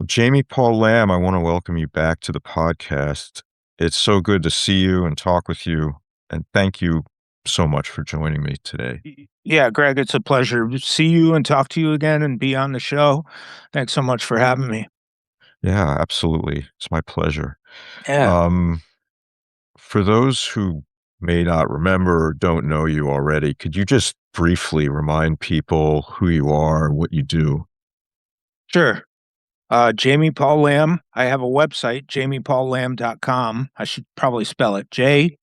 Jaime Paul Lamb, I want to welcome you back to the podcast. It's so good to see you and talk with you, and thank you so much for joining me today. Yeah, Greg, it's a pleasure to see you and talk to you again and be on the show. Thanks so much for having me. Yeah, absolutely. It's my pleasure. Yeah, Um, for those who may not remember or don't know you already, could you just briefly remind people who you are, what you do? sure. Jamie Paul Lamb. I have a website, jamiepaullamb.com. I should probably spell it Jaime,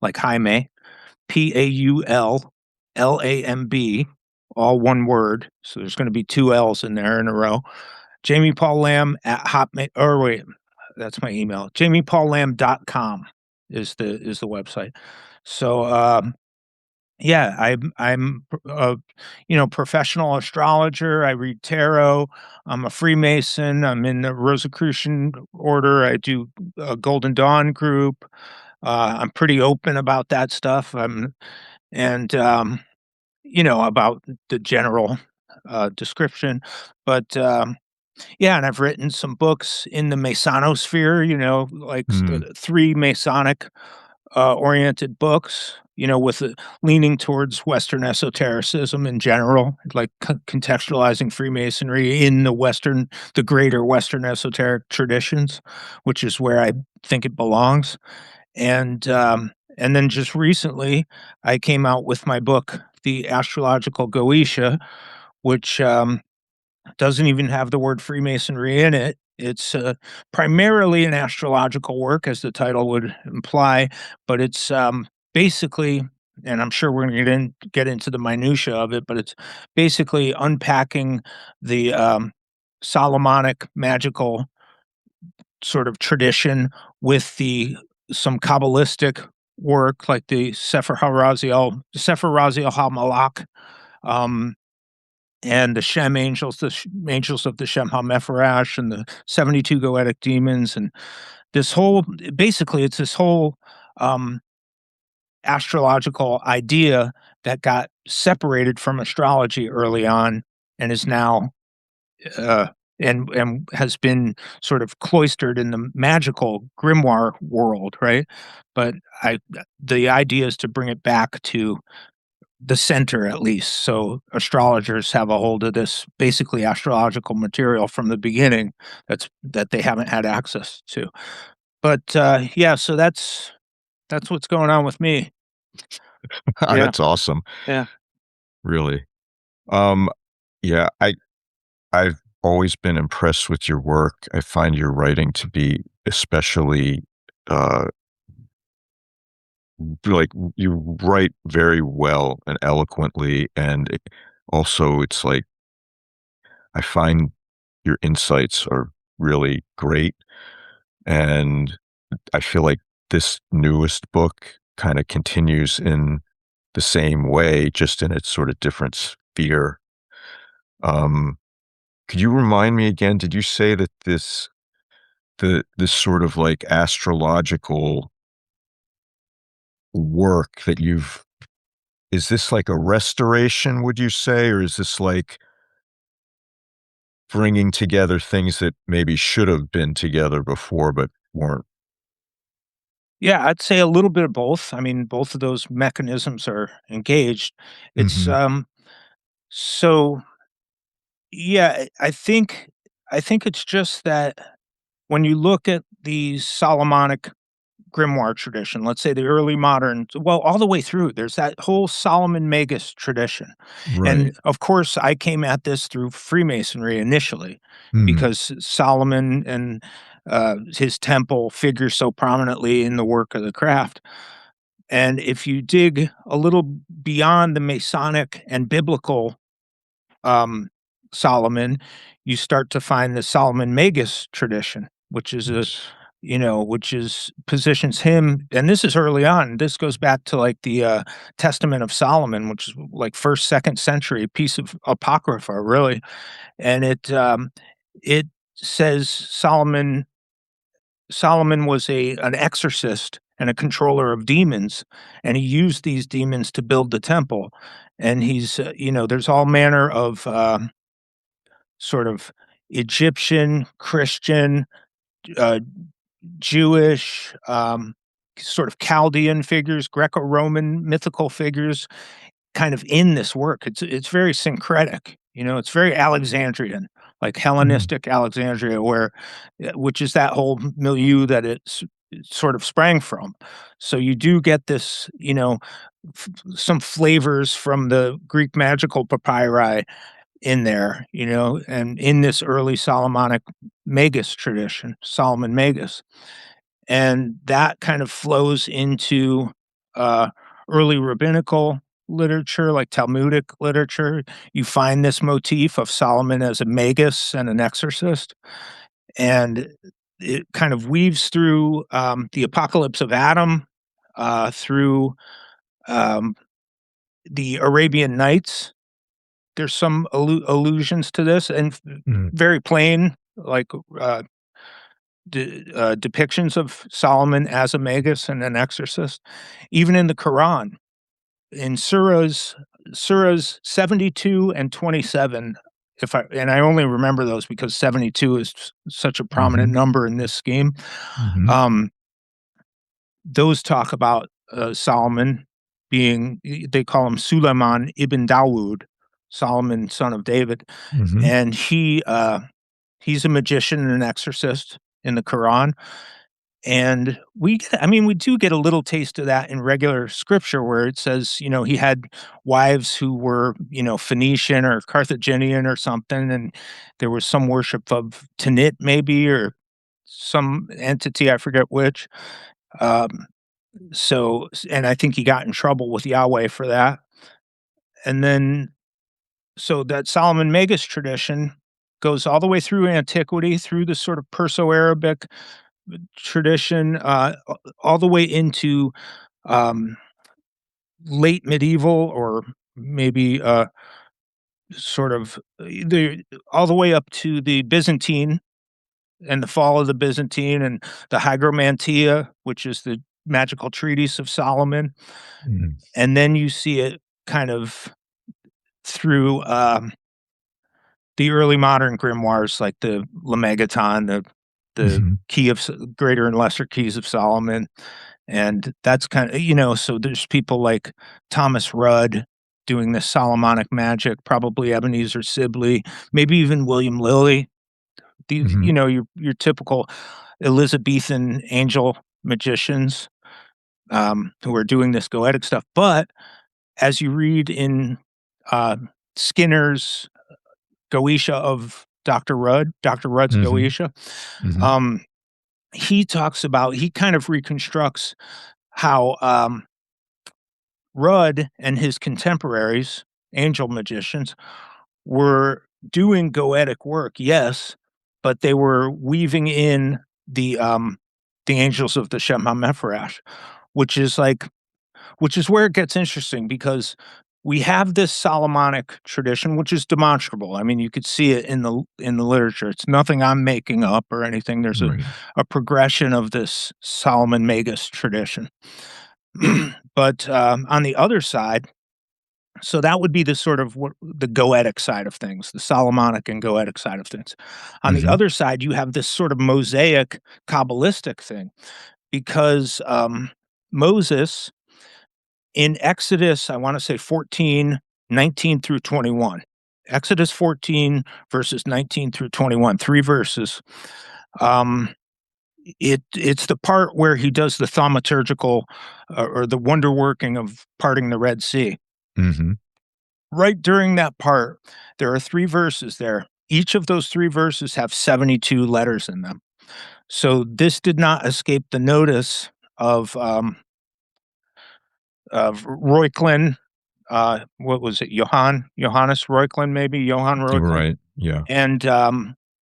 like Jaime, Paullamb, all one word. So there's going to be two L's in there in a row. Jamie Paul Lamb at Hotmail, or wait, that's my email. JamiePaulLamb.com is the website. So yeah, I'm a professional astrologer. I read tarot. I'm a Freemason. I'm in the Rosicrucian order. I do a Golden Dawn group. I'm pretty open about that stuff. And about the general description, but yeah, and I've written some books in the Masonosphere, like Hmm. three Masonic oriented books, with leaning towards Western esotericism in general, like contextualizing Freemasonry in the greater Western esoteric traditions, which is where I think it belongs. And then just recently, I came out with my book, The Astrological Goetia, which doesn't even have the word Freemasonry in it. It's primarily an astrological work, as the title would imply, but it's basically, and I'm sure we're going to get into the minutia of it, but it's basically unpacking the Solomonic magical sort of tradition with the some Kabbalistic work, like the Sefer Raziel HaMalak, um, and the Shem angels, angels of the Shem HaMephorash, and the 72 Goetic demons, and this whole basically, it's this whole um, astrological idea that got separated from astrology early on and is now uh, and has been sort of cloistered in the magical grimoire world, right? But I the idea is to bring it back to the center at least. So astrologers have a hold of this basically astrological material from the beginning that they haven't had access to. But yeah, so that's what's going on with me. Yeah, That's awesome. yeah. Really. Um, yeah, I've always been impressed with your work. I find your writing to be especially uh like you write very well and eloquently, and also it's like I find your insights are really great, and I feel like this newest book kind of continues in the same way, just in its sort of different sphere. Um, could you remind me again? Did you say that this sort of like astrological work that you've is this like a restoration, would you say, or is this like bringing together things that maybe should have been together before but weren't? Yeah, I'd say a little bit of both. I mean, both of those mechanisms are engaged. It's Mhm. so yeah, I think it's just that when you look at the Solomonic grimoire tradition, let's say the early modern, well, all the way through, there's that whole Solomon Magus tradition. Right. And of course, I came at this through Freemasonry initially Mhm. because Solomon and his temple figure so prominently in the work of the craft. And if you dig a little beyond the Masonic and biblical um, Solomon, you start to find the Solomon Magus tradition, which is Yes. which is positions him, and this is early on. This goes back to like the Testament of Solomon, which is like first, second century piece of apocrypha, really, and it says Solomon was a an exorcist and a controller of demons, and he used these demons to build the temple. And there's all manner of sort of Egyptian, Christian, uh, Jewish, sort of Chaldean figures, Greco-Roman mythical figures kind of in this work. It's very syncretic, it's very Alexandrian, like Mm. Hellenistic Alexandria, where which is that whole milieu that it sort of sprang from. So you do get this, some flavors from the Greek magical papyri in there, and in this early Solomonic Magus tradition, Solomon Magus. And that kind of flows into uh, early rabbinical literature, like Talmudic literature. You find this motif of Solomon as a magus and an exorcist, and it kind of weaves through the apocalypse of Adam, through um, the Arabian Nights. There's some allusions to this, and Mm. very plain, like uh, depictions of Solomon as a magus and an exorcist, even in the Quran, in surahs 72 and 27. If I only remember those because 72 is such a prominent Mhm. number in this scheme. Mhm. Um, those talk about Solomon being, they call him Suleiman ibn Dawood, Solomon, son of David, Mhm. and he's a magician and an exorcist in the Quran. And we do get a little taste of that in regular scripture where it says, he had wives who were, Phoenician or Carthaginian or something, and there was some worship of Tanit maybe, or some entity, I forget which. Um, and I think he got in trouble with Yahweh for that. And then, so that Solomon Magus tradition goes all the way through antiquity, through the sort of Perso-Arabic tradition, all the way into um, late medieval, or maybe sort of all the way up to the Byzantine and the fall of the Byzantine and the Hygromantia, which is the magical treatise of Solomon. Mm. And then you see it kind of through the early modern grimoires like the Lemegeton, the Mhm. Key of Greater and Lesser Keys of Solomon. And that's kind of, so there's people like Thomas Rudd doing this Solomonic magic, probably Ebenezer Sibley, maybe even William Lilly. These, Mhm. your typical Elizabethan angel magicians, who are doing this goetic stuff. But as you read in uh, Skinner's Goetia of Dr. Rudd's Mhm. Goetia, Mhm. um, he kind of reconstructs how Rudd and his contemporaries, angel magicians, were doing goetic work, yes, but they were weaving in the angels of the Shem HaMephorash, which is like which is where it gets interesting because we have this Solomonic tradition, which is demonstrable. I mean, you could see it in the literature. It's nothing I'm making up or anything. There's Right. a progression of this Solomon Magus tradition. But on the other side, so that would be the sort of the Goetic side of things, the Solomonic and Goetic side of things. On the Mhm. other side, you have this sort of Mosaic Kabbalistic thing because Moses in Exodus, I want to say 14, 19 through 21. Exodus 14 verses 19 through 21, three verses. Um, it's the part where he does the thaumaturgical or the wonder working of parting the Red Sea. Mhm. Right during that part, there are three verses there. Each of those three verses have 72 letters in them. So this did not escape the notice of Reuchlin. What was it? Johannes Reuchlin, maybe Johann You're Reuchlin, right. Yeah.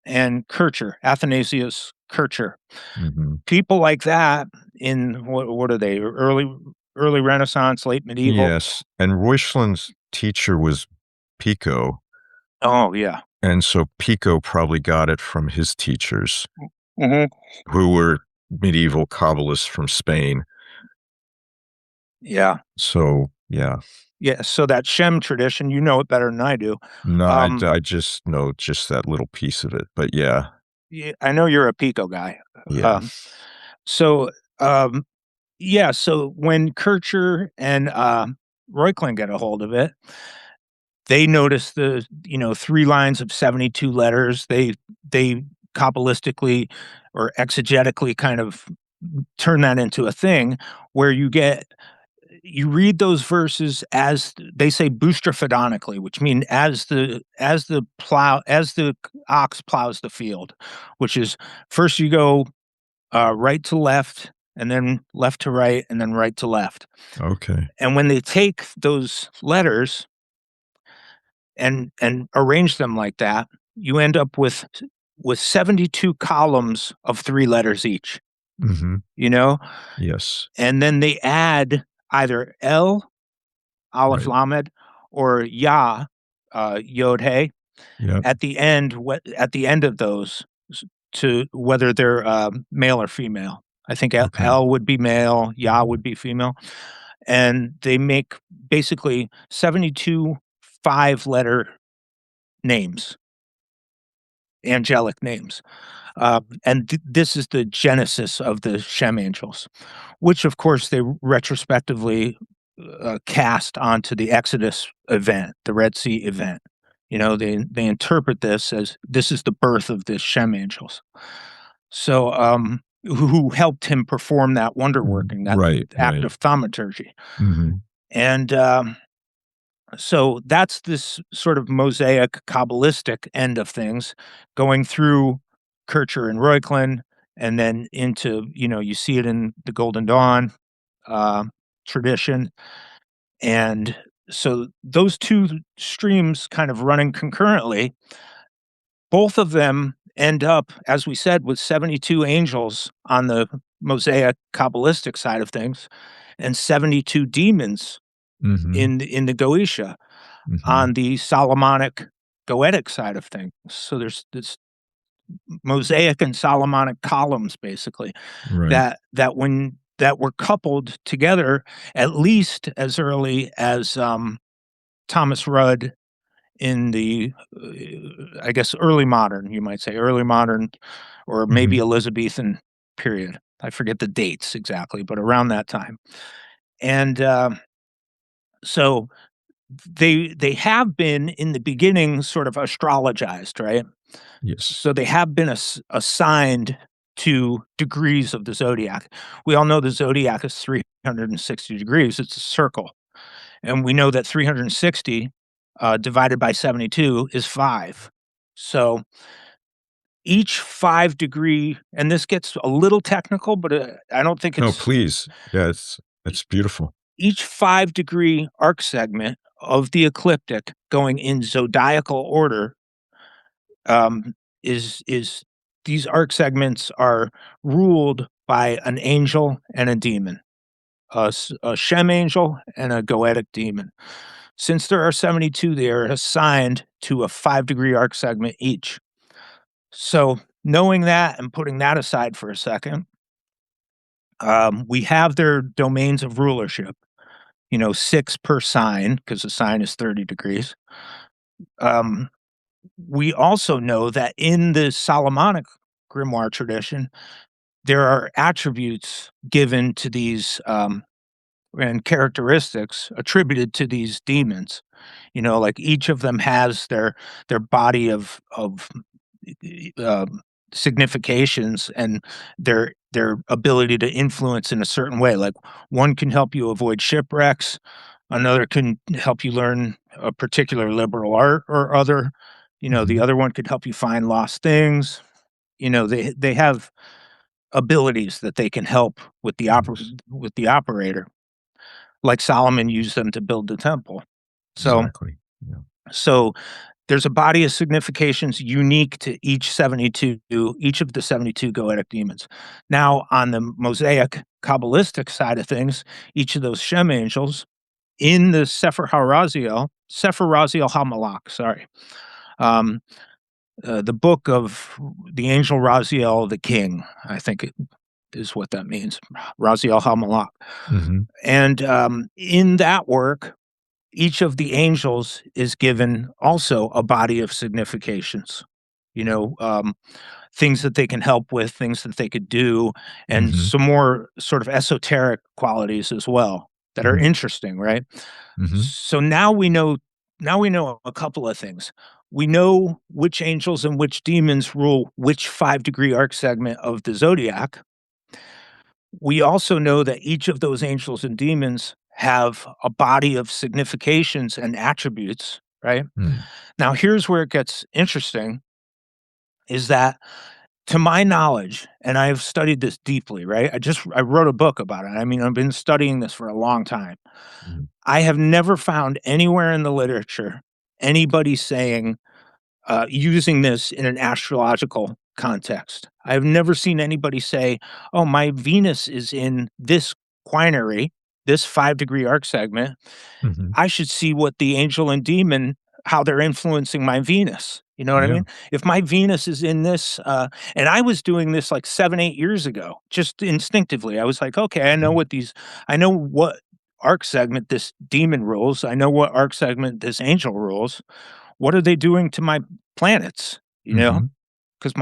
and Kircher, Athanasius Kircher. Mhm. People like that in what are they? Early Renaissance, late medieval. Yes, and Reuchlin's teacher was Pico, Oh yeah. and so Pico probably got it from his teachers, Hmm. who were medieval Kabbalists from Spain. Yeah. So, yeah. Yeah, so that Shem tradition, you know it better than I do. No, Um, I just know just that little piece of it, but yeah, yeah, I know you're a Pico guy. yeah. Um, so, um, yeah, so when Kircher and, Reuchlin get a hold of it, they notice the, 3 lines of 72 letters. They Kabbalistically or exegetically kind of turn that into a thing where you read those verses as they say boustrophodonically, which mean as the ox plows the field, which is first you go right to left, and then left to right, and then right to left. Okay. And when they take those letters and arrange them like that, you end up with 72 columns of 3 letters each, Mhm. you know? Yes. And then they add either L, Aleph Right. Lamed, or Yah, Yod Hey, Yep. at the end of those s to whether they're, male or female. I think Okay. L would be male, Yah Mhm. would be female, and they make basically 72 5-letter names, angelic names. And this is the genesis of the Shem angels, which of course they retrospectively cast onto the Exodus event, the Red Sea event. They interpret this as this is the birth of the Shem angels. So, who helped him perform that wonder Mhm. working, that Right, act right. of thaumaturgy, Mhm. and so that's this sort of mosaic Kabbalistic end of things, going through Kircher and Reuchlin, and then into, you see it in the Golden Dawn uh, tradition. And so those two streams kind of running concurrently, both of them end up, as we said, with 72 angels on the mosaic Kabbalistic side of things and 72 demons Mhm. in the Goetia Mhm. on the Solomonic Goetic side of things. So there's this Mosaic and Solomonic columns basically Right. that were coupled together at least as early as Thomas Rudd in the I guess early modern, you might say early modern or maybe Mhm. Elizabethan period. I forget the dates exactly, but around that time. And so they have been in the beginning sort of astrologized, right? Yes. So they have been assigned to degrees of the zodiac. We all know the zodiac is 360 degrees. It's a circle, and we know that 360 divided by 72 is 5. So each 5 degree, and this gets a little technical, but I don't think No, it's please. Yeah, it's beautiful. each 5 degree arc segment of the ecliptic going in zodiacal order um, is these arc segments are ruled by an angel and a demon, a Shem angel and a Goetic demon. Since there are 72, they are assigned to a 5 degree arc segment each. So, knowing that and putting that aside for a second, we have their domains of rulership, 6 per sign, because the sign is 30 degrees. Um, we also know that in the Solomonic grimoire tradition, there are attributes given to these and characteristics attributed to these demons. Like each of them has their body of significations and their ability to influence in a certain way. Like one can help you avoid shipwrecks, another can help you learn a particular liberal art or other. The Mhm. other one could help you find lost things. They have abilities that they can help Yes. with the operator, like Solomon used them to build the temple. So Exactly. Yeah. so there's a body of significations unique to each of the 72 Goetic demons. Now, on the Mosaic Kabbalistic side of things, each of those Shem angels in the Sefer Raziel HaMalak, sorry, um, the book of the angel Raziel the king, I think it is what that means, Raziel HaMalak. Mhm. And in that work, each of the angels is given also a body of significations, you know, things that they can help with, things that they could do, and Mhm. some more sort of esoteric qualities as well that are Mm. interesting, right? Mhm. So now we know a couple of things. We know which angels and which demons rule which 5-degree arc segment of the zodiac. We also know that each of those angels and demons have a body of significations and attributes, right? Mm. Now, here's where it gets interesting is that to my knowledge, and I've studied this deeply, right? I wrote a book about it. I mean, I've been studying this for a long time. Mhm. I have never found anywhere in the literature anybody saying using this in an astrological context. I've never seen anybody say, "Oh, my Venus is in this quinary, this 5-degree arc segment. Mhm. I should see what the angel and demon how they're influencing my Venus." You know what I Yeah. mean? If my Venus is in this, and I was doing this like 7, 8 years ago, just instinctively. I was like, okay, Mhm. I know what arc segment this demon rules. I know what arc segment this angel rules. What are they doing to my planets? You know, Mhm. because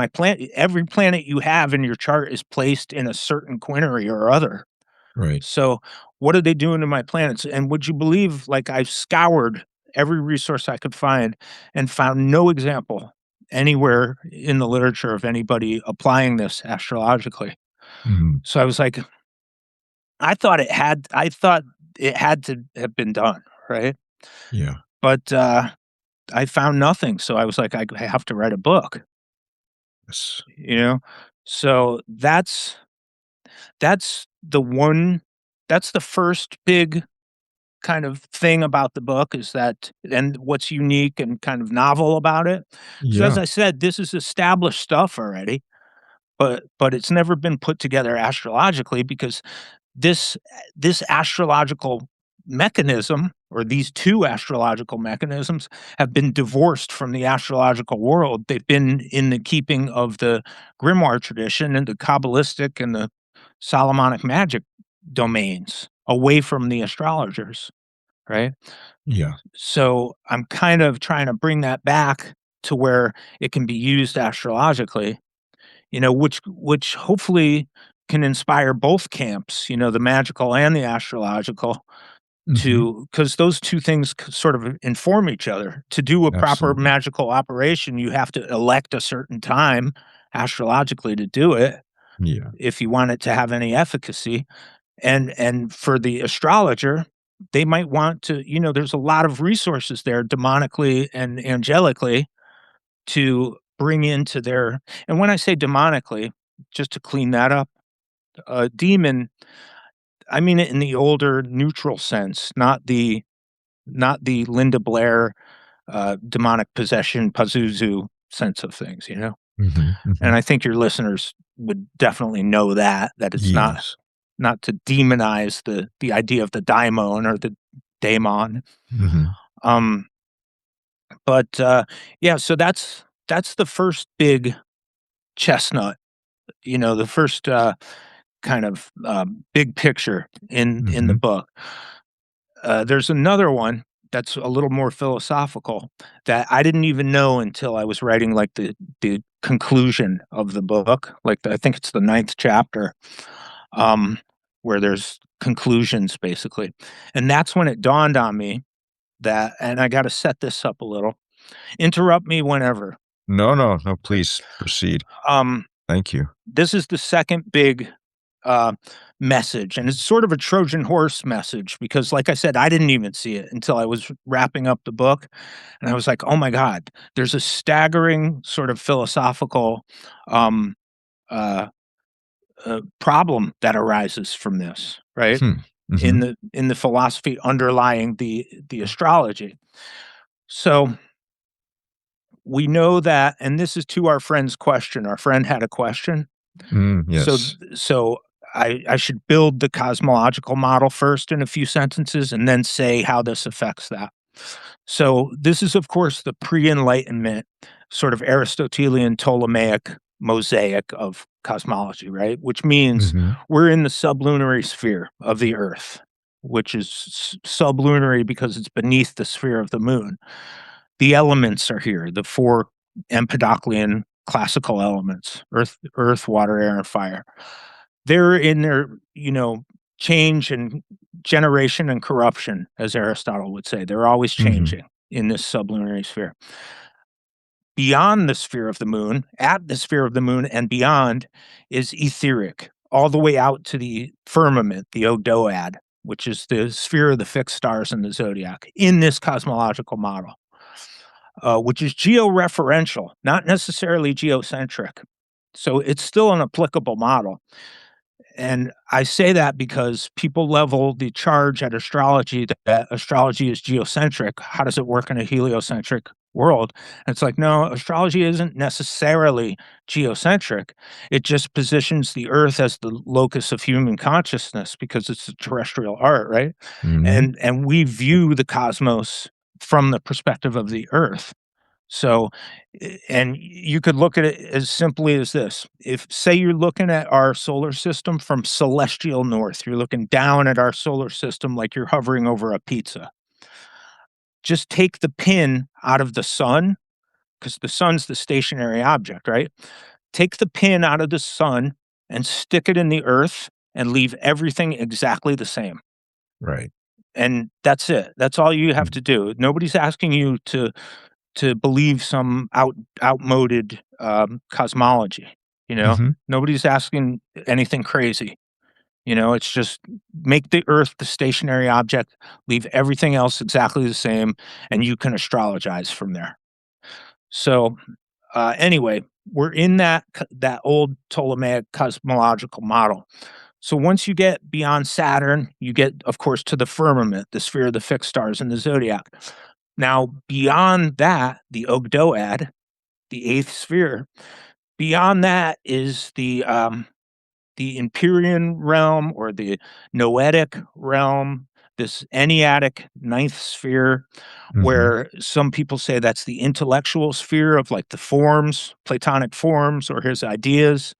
every planet you have in your chart is placed in a certain quinary or other. Right. So, what are they doing to my planets? And would you believe, like, I've scoured every resource I could find and found no example anywhere in the literature of anybody applying this astrologically. Mhm. So I was like, I thought it had to have been done, right? Yeah. But I found nothing. So I was like, I have to write a book, Yes. you know? So that's the one, that's the first big kind of thing about the book is that and what's unique and kind of novel about it. Because as Yeah. I said, this is established stuff already, but it's never been put together astrologically because this this astrological mechanism or these two astrological mechanisms have been divorced from the astrological world. They've been in the keeping of the grimoire tradition and the Kabbalistic and the Solomonic magic domains away from the astrologers, right? Yeah. So I'm kind of trying to bring that back to where it can be used astrologically, which hopefully can inspire both camps, the magical and the astrological, Mhm. to because those two things sort of inform each other. To do a proper Absolutely. magical operation, you have to elect a certain time astrologically to do it Yeah. if you want it to have any efficacy. And for the astrologer, they might want to, there's a lot of resources there demonically and angelically to bring into their and when I say demonically, just to clean that up, a demon, I mean it in the older neutral sense, not the Linda Blair, demonic possession, Pazuzu sense of things, Mhm. And Mhm. I think your listeners would definitely know that it's Yes. not to demonize the idea of the daimon or the daemon. Mhm. Um, but, yeah, so that's the first big chestnut, the first, kind of, big picture in the Mhm. book. There's another one that's a little more philosophical that I didn't even know until I was writing, like, the conclusion of the book, like, I think it's the ninth chapter, um, where there's conclusions, basically, and that's when it dawned on me that and I gotta set this up a little. Interrupt me whenever. No, no, no, please proceed. Um, Thank you. this is the second big uh, message, and it's sort of a Trojan horse message because, like I said, I didn't even see it until I was wrapping up the book, and I was like, "Oh my god!" There's a staggering sort of philosophical um, uh, problem that arises from this, right? Hmm. In Mhm. the philosophy underlying the astrology. So we know that, and this is to our friend's question. Our friend had a question. Mm, So yes. so I should build the cosmological model first in a few sentences and then say how this affects that. So this is, of course, the pre-Enlightenment sort of Aristotelian Ptolemaic mosaic of cosmology, right? Which means Mhm. we're in the sublunary sphere of the Earth. which is sublunary because it's beneath the sphere of the moon. The elements are here, the four Empedoclean classical elements: earth, water, air, and fire. They're in their, change and generation and corruption, as Aristotle would say. They're always Mhm. changing in this sublunary sphere. Beyond the sphere of the moon, at the sphere of the moon and beyond, is etheric, all the way out to the firmament, the Ogdoad, which is the sphere of the fixed stars in the zodiac, in this cosmological model, which is georeferential, not necessarily geocentric. So it's still an applicable model. And I say that because people level the charge at astrology that astrology is geocentric. How does it work in a heliocentric world? And it's like, no, astrology isn't necessarily geocentric. It just positions the earth as the locus of human consciousness because it's a terrestrial art, right? Mhm. And we view the cosmos from the perspective of the earth. So, and you could look at it as simply as this. If, say, you're looking at our solar system from celestial north, you're looking down at our solar system like you're hovering over a pizza. Just take the pin out of the sun, because the sun's the stationary object, right? Take the pin out of the sun and stick it in the earth and leave everything exactly the same. Right. And that's it. That's all you have Mm. to do. Nobody's asking you to believe some outmoded, cosmology, you know? Mhm. Nobody's asking anything crazy, it's just make the Earth the stationary object, leave everything else exactly the same, and you can astrologize from there. So, anyway, we're in that old Ptolemaic cosmological model. So once you get beyond Saturn, you get, of course, to the firmament, the sphere of the fixed stars in the zodiac. Now, beyond that, the Ogdoad, the eighth sphere, beyond that is the Empyrean realm or the Noetic realm, this Enneatic ninth sphere, Mhm. where some people say that's the intellectual sphere of like the forms, Platonic forms, or his ideas.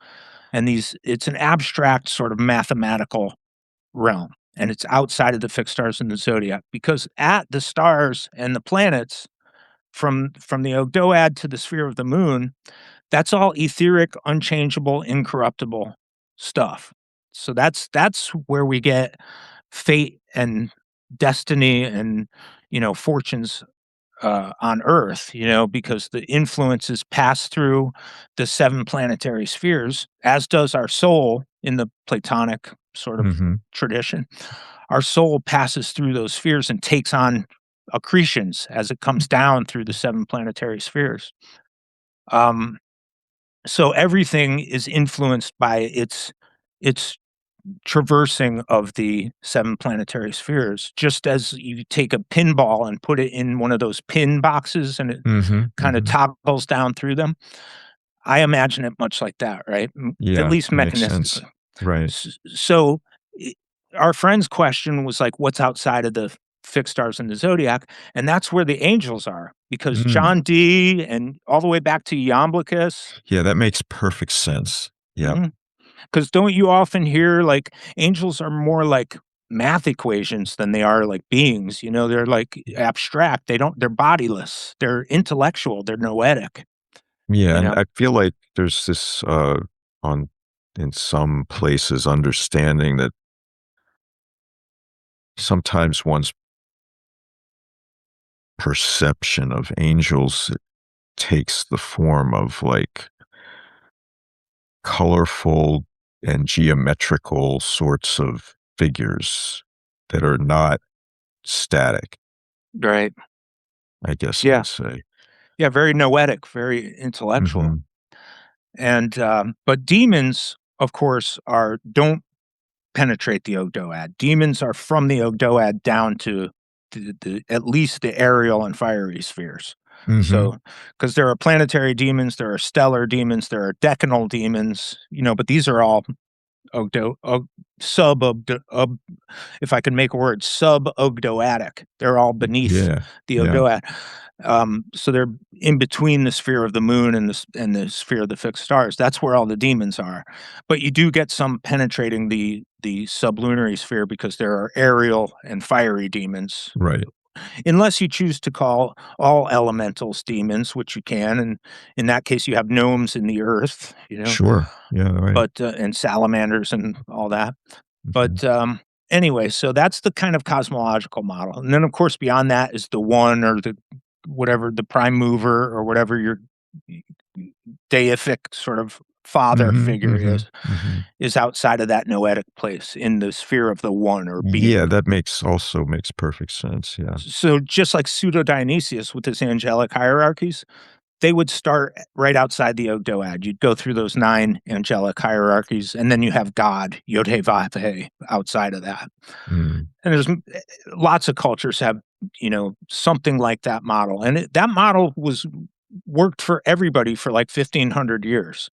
And it's an abstract sort of mathematical realm. And it's outside of the fixed stars in the zodiac because at the stars and the planets from the Ogdoad to the sphere of the moon, that's all etheric, unchangeable, incorruptible stuff. So that's where we get fate and destiny and fortunes on Earth, because the influences pass through the seven planetary spheres, as does our soul in the Platonic sort of Mhm. tradition. Our soul passes through those spheres and takes on accretions as it comes down through the seven planetary spheres. Um, so everything is influenced by its traversing of the seven planetary spheres, just as you take a pinball and put it in one of those pin boxes and it Mhm. kind of Mhm. toggles down through them. I imagine it much like that, right? At Yeah, least that makes sense. mechanistically. Right. So our friend's question was like, what's outside of the fixed stars in the zodiac? And that's where the angels are, because Mm. John Dee and all the way back to Iamblichus. Yeah, that makes perfect sense. Yep. Because don't you often hear like angels are more like math equations than they are like beings? They're like abstract. They're bodiless. They're intellectual. They're noetic. Yeah, You and know. I feel like there's this, on in some places, understanding that sometimes one's perception of angels takes the form of, like, colorful and geometrical sorts of figures that are not static, Right. I guess I Yeah. would say. Yeah. Very noetic. Very intellectual. Mhm. And but demons, of course, are don't penetrate the Ogdoad. Demons are from the Ogdoad down to at least the aerial and fiery spheres. Mhm. So, because there are planetary demons, there are stellar demons, there are decanal demons, but these are all Ogdo, og, sub Ogdo, if I can make a word, sub Ogdoadic. They're all beneath Yeah. the Yeah. Ogdoad. So they're in between the sphere of the moon and the sphere of the fixed stars. That's where all the demons are. But you do get some penetrating the sublunary sphere because there are aerial and fiery demons. Right. Unless you choose to call all elementals demons, which you can, and in that case, you have gnomes in the earth, Sure. Yeah, right. but and salamanders and all that. Mhm. But anyway, so that's the kind of cosmological model, and then of course beyond that is the one or the whatever the prime mover or whatever your deific sort of father Mhm, figure mhm, mhm. is outside of that noetic place in the sphere of the one or Yeah, being. that makes perfect sense, yeah. So just like Pseudo Dionysius with his angelic hierarchies, they would start right outside the Ogdoad. You'd go through those 9 angelic hierarchies, and then you have God, Yod He Vav He, outside of that. Mm. And there's lots of cultures have, something like that model, and that model was worked for everybody for like 1,500 years,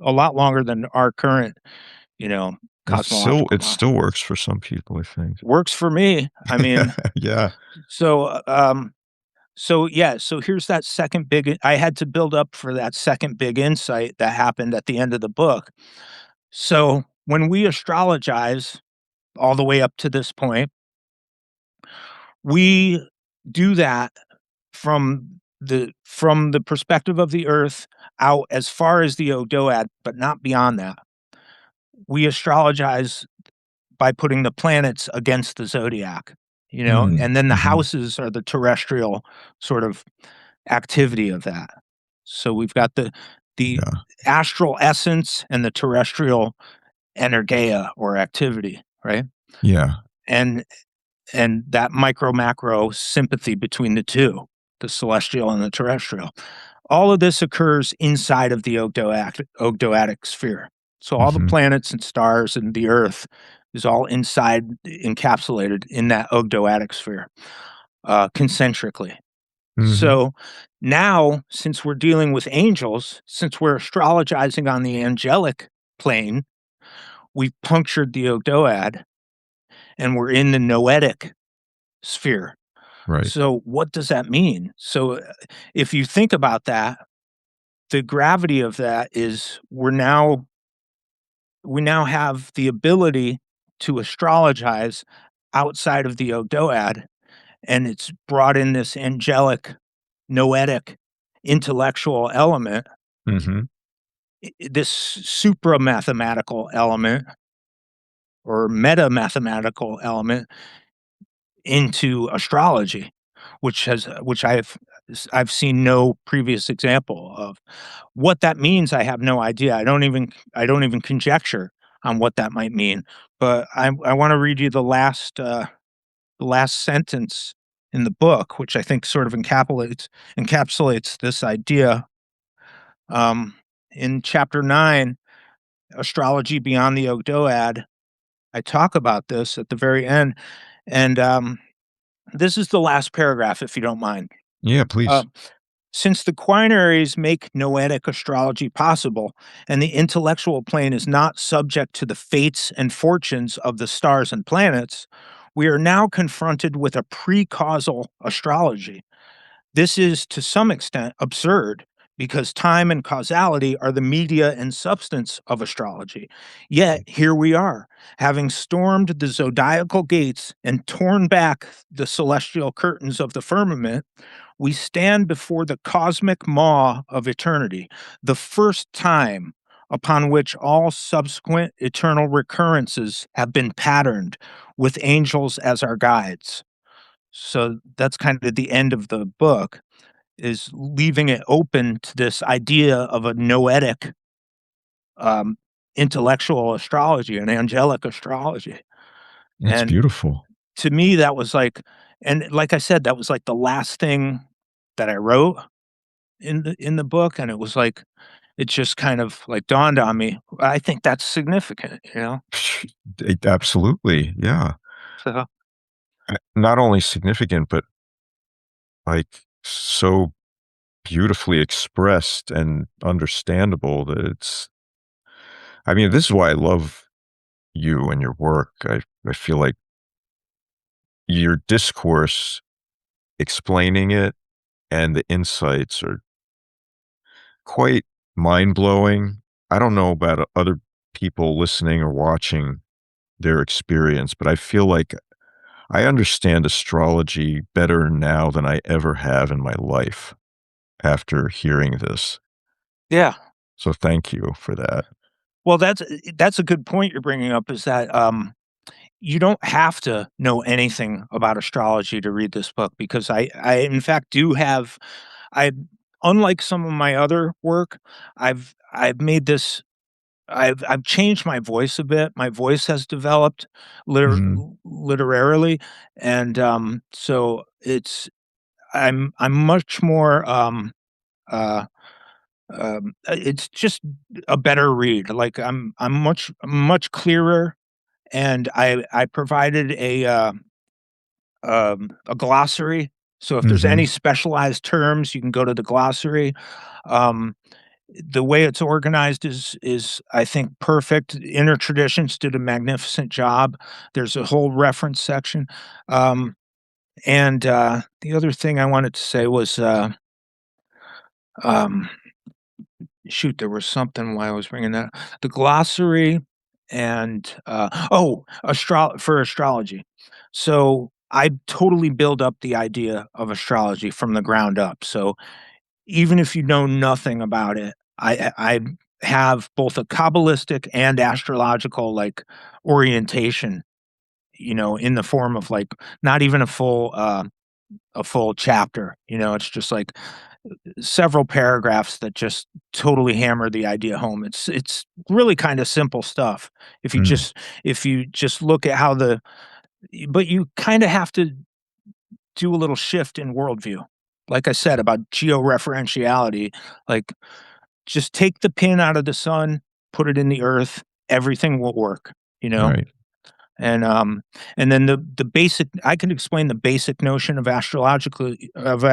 a lot longer than our current, you know, It's still cosmological it model. still works for some people, I think. Works for me. I mean, Yeah. so, so yeah, so here's that second big I had to build up for that second big insight that happened at the end of the book. So, when we astrologize all the way up to this point, we do that from the perspective of the earth out as far as the Odoad, but not beyond that. We astrologize by putting the planets against the zodiac, Mm, and then the mhm. houses are the terrestrial sort of activity of that. So we've got the Yeah, astral essence and the terrestrial energeia or activity, right? yeah. And that micro macro sympathy between the two, the celestial and the terrestrial. All of this occurs inside of the Ogdoadic sphere. So all the Mhm, planets and stars and the earth is all inside encapsulated in that Ogdoadic sphere, concentrically. mhm. So now, since we're dealing with angels, since we're astrologizing on the angelic plane, we've punctured the Ogdoad and we're in the noetic sphere. Right. So, what does that mean? So, if you think about that, the gravity of that is we now have the ability to astrologize outside of the Ogdoad, and it's brought in this angelic, noetic, intellectual element, Mhm. this supra mathematical element or meta mathematical element into astrology, which I've seen no previous example of. What that means, I have no idea. I don't even conjecture on what that might mean. But I want to read you the last sentence in the book, which I think sort of encapsulates this idea. Um, in chapter 9, Astrology Beyond the Ogdoad, I talk about this at the very end, and this is the last paragraph, if you don't mind. Yeah, please. Uh, Since the quinaries make noetic astrology possible, and the intellectual plane is not subject to the fates and fortunes of the stars and planets, we are now confronted with a pre-causal astrology. This is to some extent absurd because time and causality are the media and substance of astrology. Yet here we are, having stormed the zodiacal gates and torn back the celestial curtains of the firmament, we stand before the cosmic maw of eternity, the first time upon which all subsequent eternal recurrences have been patterned with angels as our guides. So that's kind of the end of the book, is leaving it open to this idea of a noetic, um, intellectual astrology, an angelic astrology. That's And beautiful. to me, that was like, and like I said, that was like the last thing that I wrote in the book, and it was like it just kind of like dawned on me. I think that's significant. Absolutely, yeah. So Not only significant, but, like, so beautifully expressed and understandable that it's I mean, this is why I love you and your work. I feel like your discourse explaining it and the insights are quite mind-blowing. I don't know about other people listening or watching their experience, but I feel like I understand astrology better now than I ever have in my life after hearing this. Yeah. So thank you for that. Well, that's a good point you're bringing up is that, you don't have to know anything about astrology to read this book because I in fact do have I unlike some of my other work, I've made this I've changed my voice a bit. My voice has developed Mhm. literarily, and, so I'm much more, uh, it's just a better read. Like, I'm much clearer, and I provided a glossary. So if there's any Mhm. specialized terms, you can go to the glossary. Um, the way it's organized is I think perfect. Inner Traditions did a magnificent job. There's a whole reference section. And the other thing I wanted to say was um, shoot, there was something why I was bringing that the glossary and for astrology. So I totally build up the idea of astrology from the ground up. So even if you know nothing about it, I have both a kabbalistic and astrological like orientation, in the form of like not even a full chapter. It's just like several paragraphs that just totally hammer the idea home. It's really kind of simple stuff if you Mm. just if you just look at how but you kind of have to do a little shift in worldview. Like I said about georeferentiality, like just take the pin out of the sun, put it in the earth, everything will work, you know? Right. And and then the basic I can explain the basic notion of of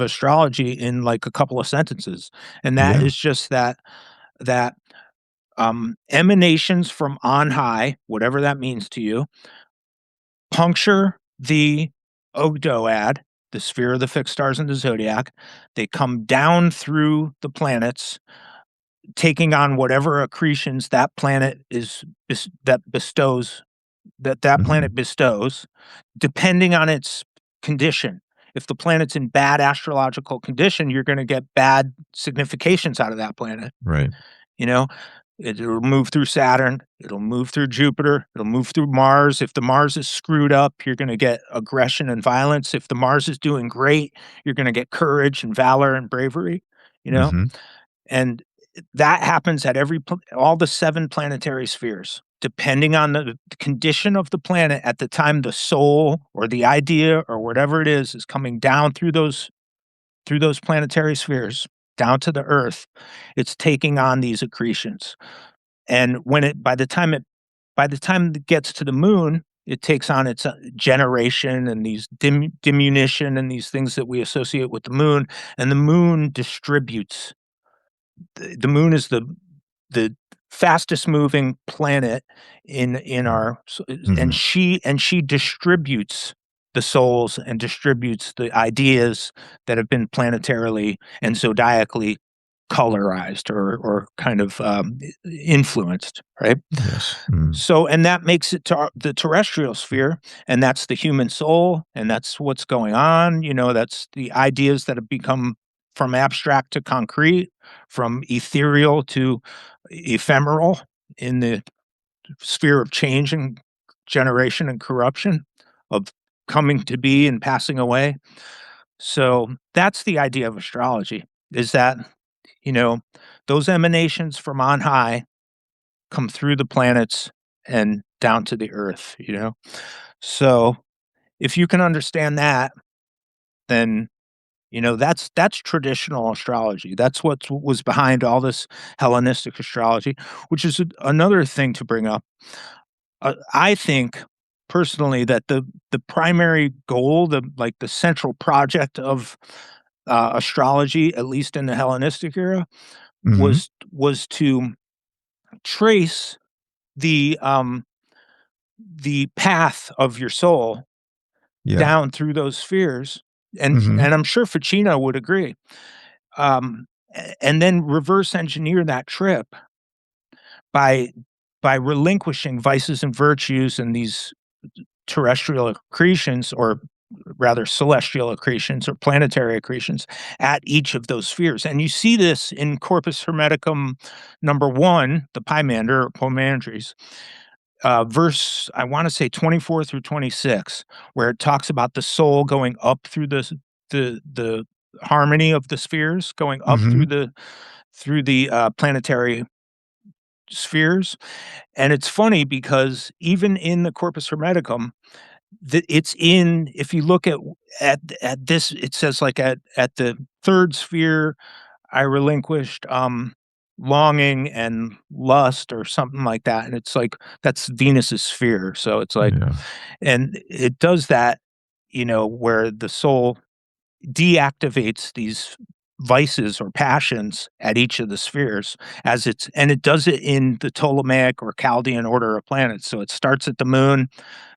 astrology in like a couple of sentences. And that Yeah. is just that emanations from on high, whatever that means to you, puncture the Ogdoad, the sphere of the fixed stars in the zodiac. They come down through the planets, taking on whatever accretions that planet that bestows that Mhm. planet bestows, depending on its condition. If the planet's in bad astrological condition, you're going to get bad significations out of that planet. Right. You know, it'll move through Saturn, it'll move through Jupiter, it'll move through Mars. If the Mars is screwed up, you're going to get aggression and violence. If the Mars is doing great, you're going to get courage and valor and bravery. You know, Mhm. and that happens at all the 7 planetary spheres, depending on the condition of the planet at the time the soul or the idea or whatever it is coming down through those planetary spheres down to the earth, it's taking on these accretions. And when it by the time it gets to the moon, it takes on its generation and these diminution and these things that we associate with the moon, and the moon distributes the moon is the fastest moving planet in our Mhm. and she distributes the souls and distributes the ideas that have been planetarily and zodiacally colorized or kind of influenced, right? Yes. Mm. So, and that makes it to the terrestrial sphere, and that's the human soul, and that's what's going on. That's the ideas that have become from abstract to concrete, from ethereal to ephemeral in the sphere of change and generation and corruption, of coming to be and passing away. So, that's the idea of astrology is that, you know, those emanations from on high come through the planets and down to the earth. So, if you can understand that, then, that's traditional astrology. That's what was behind all this Hellenistic astrology, which is another thing to bring up. I think personally that the primary goal, the central project of astrology, at least in the Hellenistic era, Mhm. was to trace the the path of your soul Yeah. down through those spheres Mhm. and I'm sure Ficino would agree. And then reverse engineer that trip by relinquishing vices and virtues and these terrestrial accretions, or rather celestial accretions or planetary accretions at each of those spheres. And you see this in Corpus Hermeticum number one, the Pymander or Poimandres, verse, I want to say 24 through 26, where it talks about the soul going up through the harmony of the spheres, going up Mhm. through the planetary spheres. And it's funny because even in the Corpus Hermeticum, it's in, if you look at this, it says like at the third sphere I relinquished longing and lust or something like that, and it's like that's Venus's sphere. So it's like, Yeah. and it does that, where the soul deactivates these vices or passions at each of the spheres, and it does it in the Ptolemaic or Chaldean order of planets. So it starts at the moon,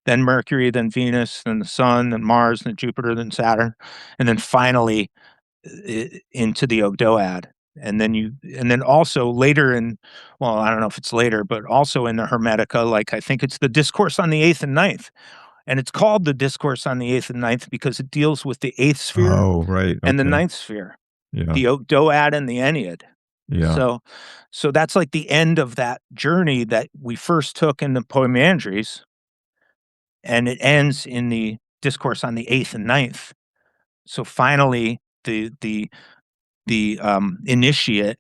then Mercury, then Venus, then the sun, then Mars, then Jupiter, then Saturn, and then finally into the Ogdoad. And then also later in, well, I don't know if it's later, but also in the Hermetica, like I think it's the discourse on the eighth and ninth. And it's called the discourse on the eighth and ninth because it deals with the eighth sphere Oh, right, and the okay. ninth sphere, Yeah, the Ogdoad and the Ennead. yeah. So, so that's like the end of that journey that we first took in the Poimandres, and it ends in the discourse on the eighth and ninth. So finally, the initiate,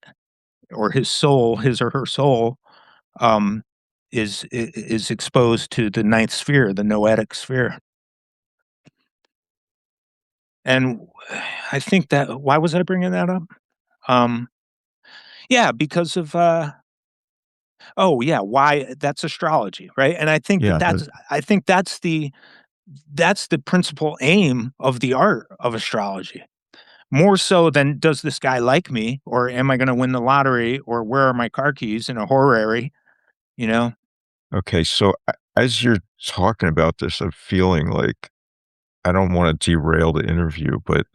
or his soul, his or her soul, um, is exposed to the ninth sphere, the noetic sphere. And I think that, why was I bringing that up? Um, yeah, because of oh yeah, why that's astrology, right? And Yeah, that I think that's the principal aim of the art of astrology. More so than does this guy like me, or am I going to win the lottery, or where are my car keys in a horary, you know? okay, so as you're talking about this, I'm feeling like I don't wanna derail the interview, but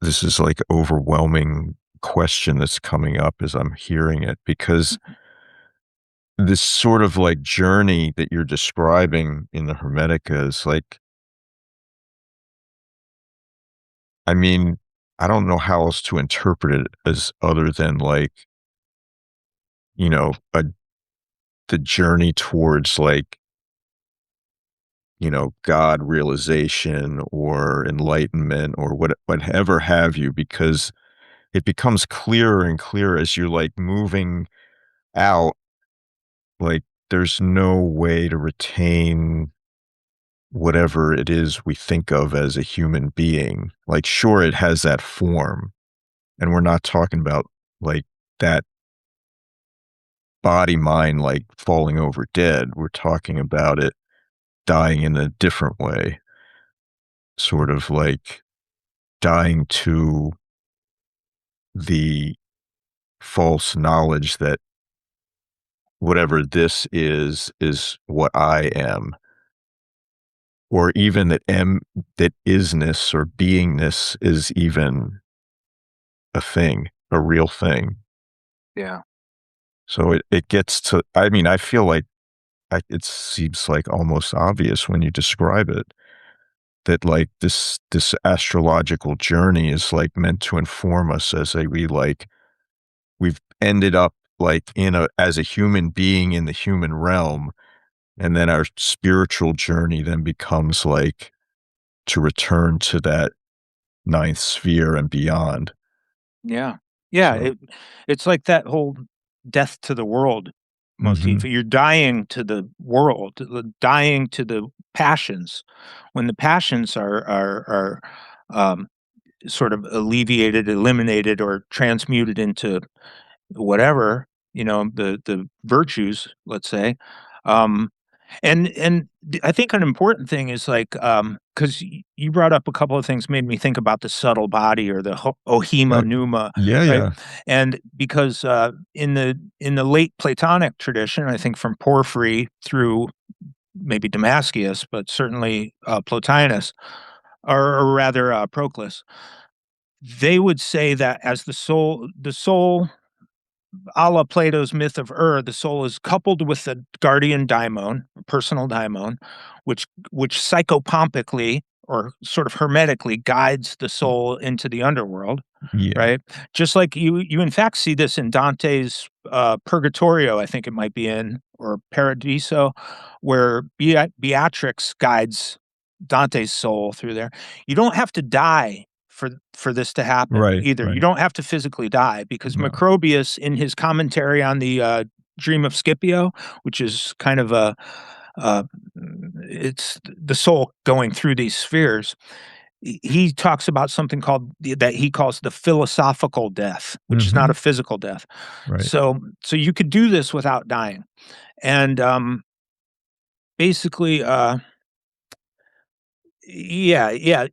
this is, like, overwhelming question that's coming up as I'm hearing it, because this sort of, like, journey that you're describing in the Hermetica is, like, I mean, I don't know how else to interpret it as other than, like, a the journey towards, like, God realization or enlightenment or whatever have you, because it becomes clearer and clearer as you're, like, moving out, like, there's no way to retain whatever it is we think of as a human being. Like, sure, it has that form, and we're not talking about, like, that body mind, like, falling over dead. We're talking about it dying in a different way, sort of like dying to the false knowledge that whatever this is what I am, or even that isness or beingness is even a thing, a real thing. Yeah. So it gets to, I mean, I feel like it seems like almost obvious when you describe it that, like, this astrological journey is, like, meant to inform us as we've ended up, like, in a as a human being in the human realm, and then our spiritual journey then becomes, like, to return to that ninth sphere and beyond. Yeah. Yeah, So it's like that whole death to the world motif. mhm, You're dying to the world, dying to the passions. When the passions are um, sort of alleviated, eliminated, or transmuted into whatever, the virtues, let's say. Um, I think an important thing is like, because you brought up a couple of things made me think about the subtle body, or the uh, ohima pneuma, yeah, right? yeah, And because in the late Platonic tradition, I think from Porphyry through maybe Damascus, but certainly Plotinus, or rather, Proclus. They would say that as the soul, a la Plato's myth of the soul is coupled with the guardian daimon, personal daimon, which psychopompically or sort of hermetically guides the soul into the underworld, Yeah. right? Just like you in fact see this in Dante's Purgatorio, I think it might be in, or Paradiso, where Beatrix guides Dante's soul through there. You don't have to die for this to happen Right, either. You right. don't have to physically die because No. Macrobius, in his commentary on the Dream of Scipio, which is kind of uh, it's the soul going through these spheres. He talks about something called that he calls the philosophical death, which is not a Mhm. physical death. Right. So you could do this without dying, and basically, yeah,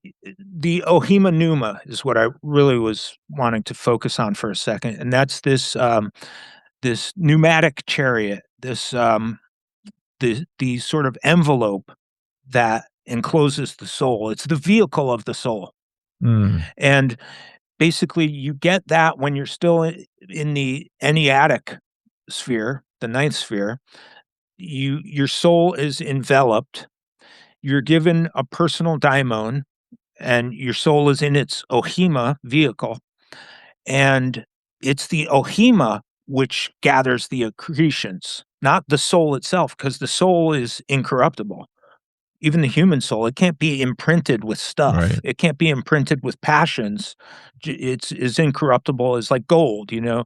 the Ohima Numa is what I really was wanting to focus on for a second, and that's this pneumatic chariot, the sort of envelope that encloses the soul. It's the vehicle of the soul, Mm. and basically, you get that when you're still in the Enneatic sphere, the ninth sphere. Your soul is enveloped. You're given a personal daimon, and your soul is in its Ohima vehicle, and it's the Ohima which gathers the accretions, not the soul itself, because the soul is incorruptible. Even the human soul, it can't be imprinted with stuff. Right. It can't be imprinted with passions. It's as incorruptible as like gold, you know?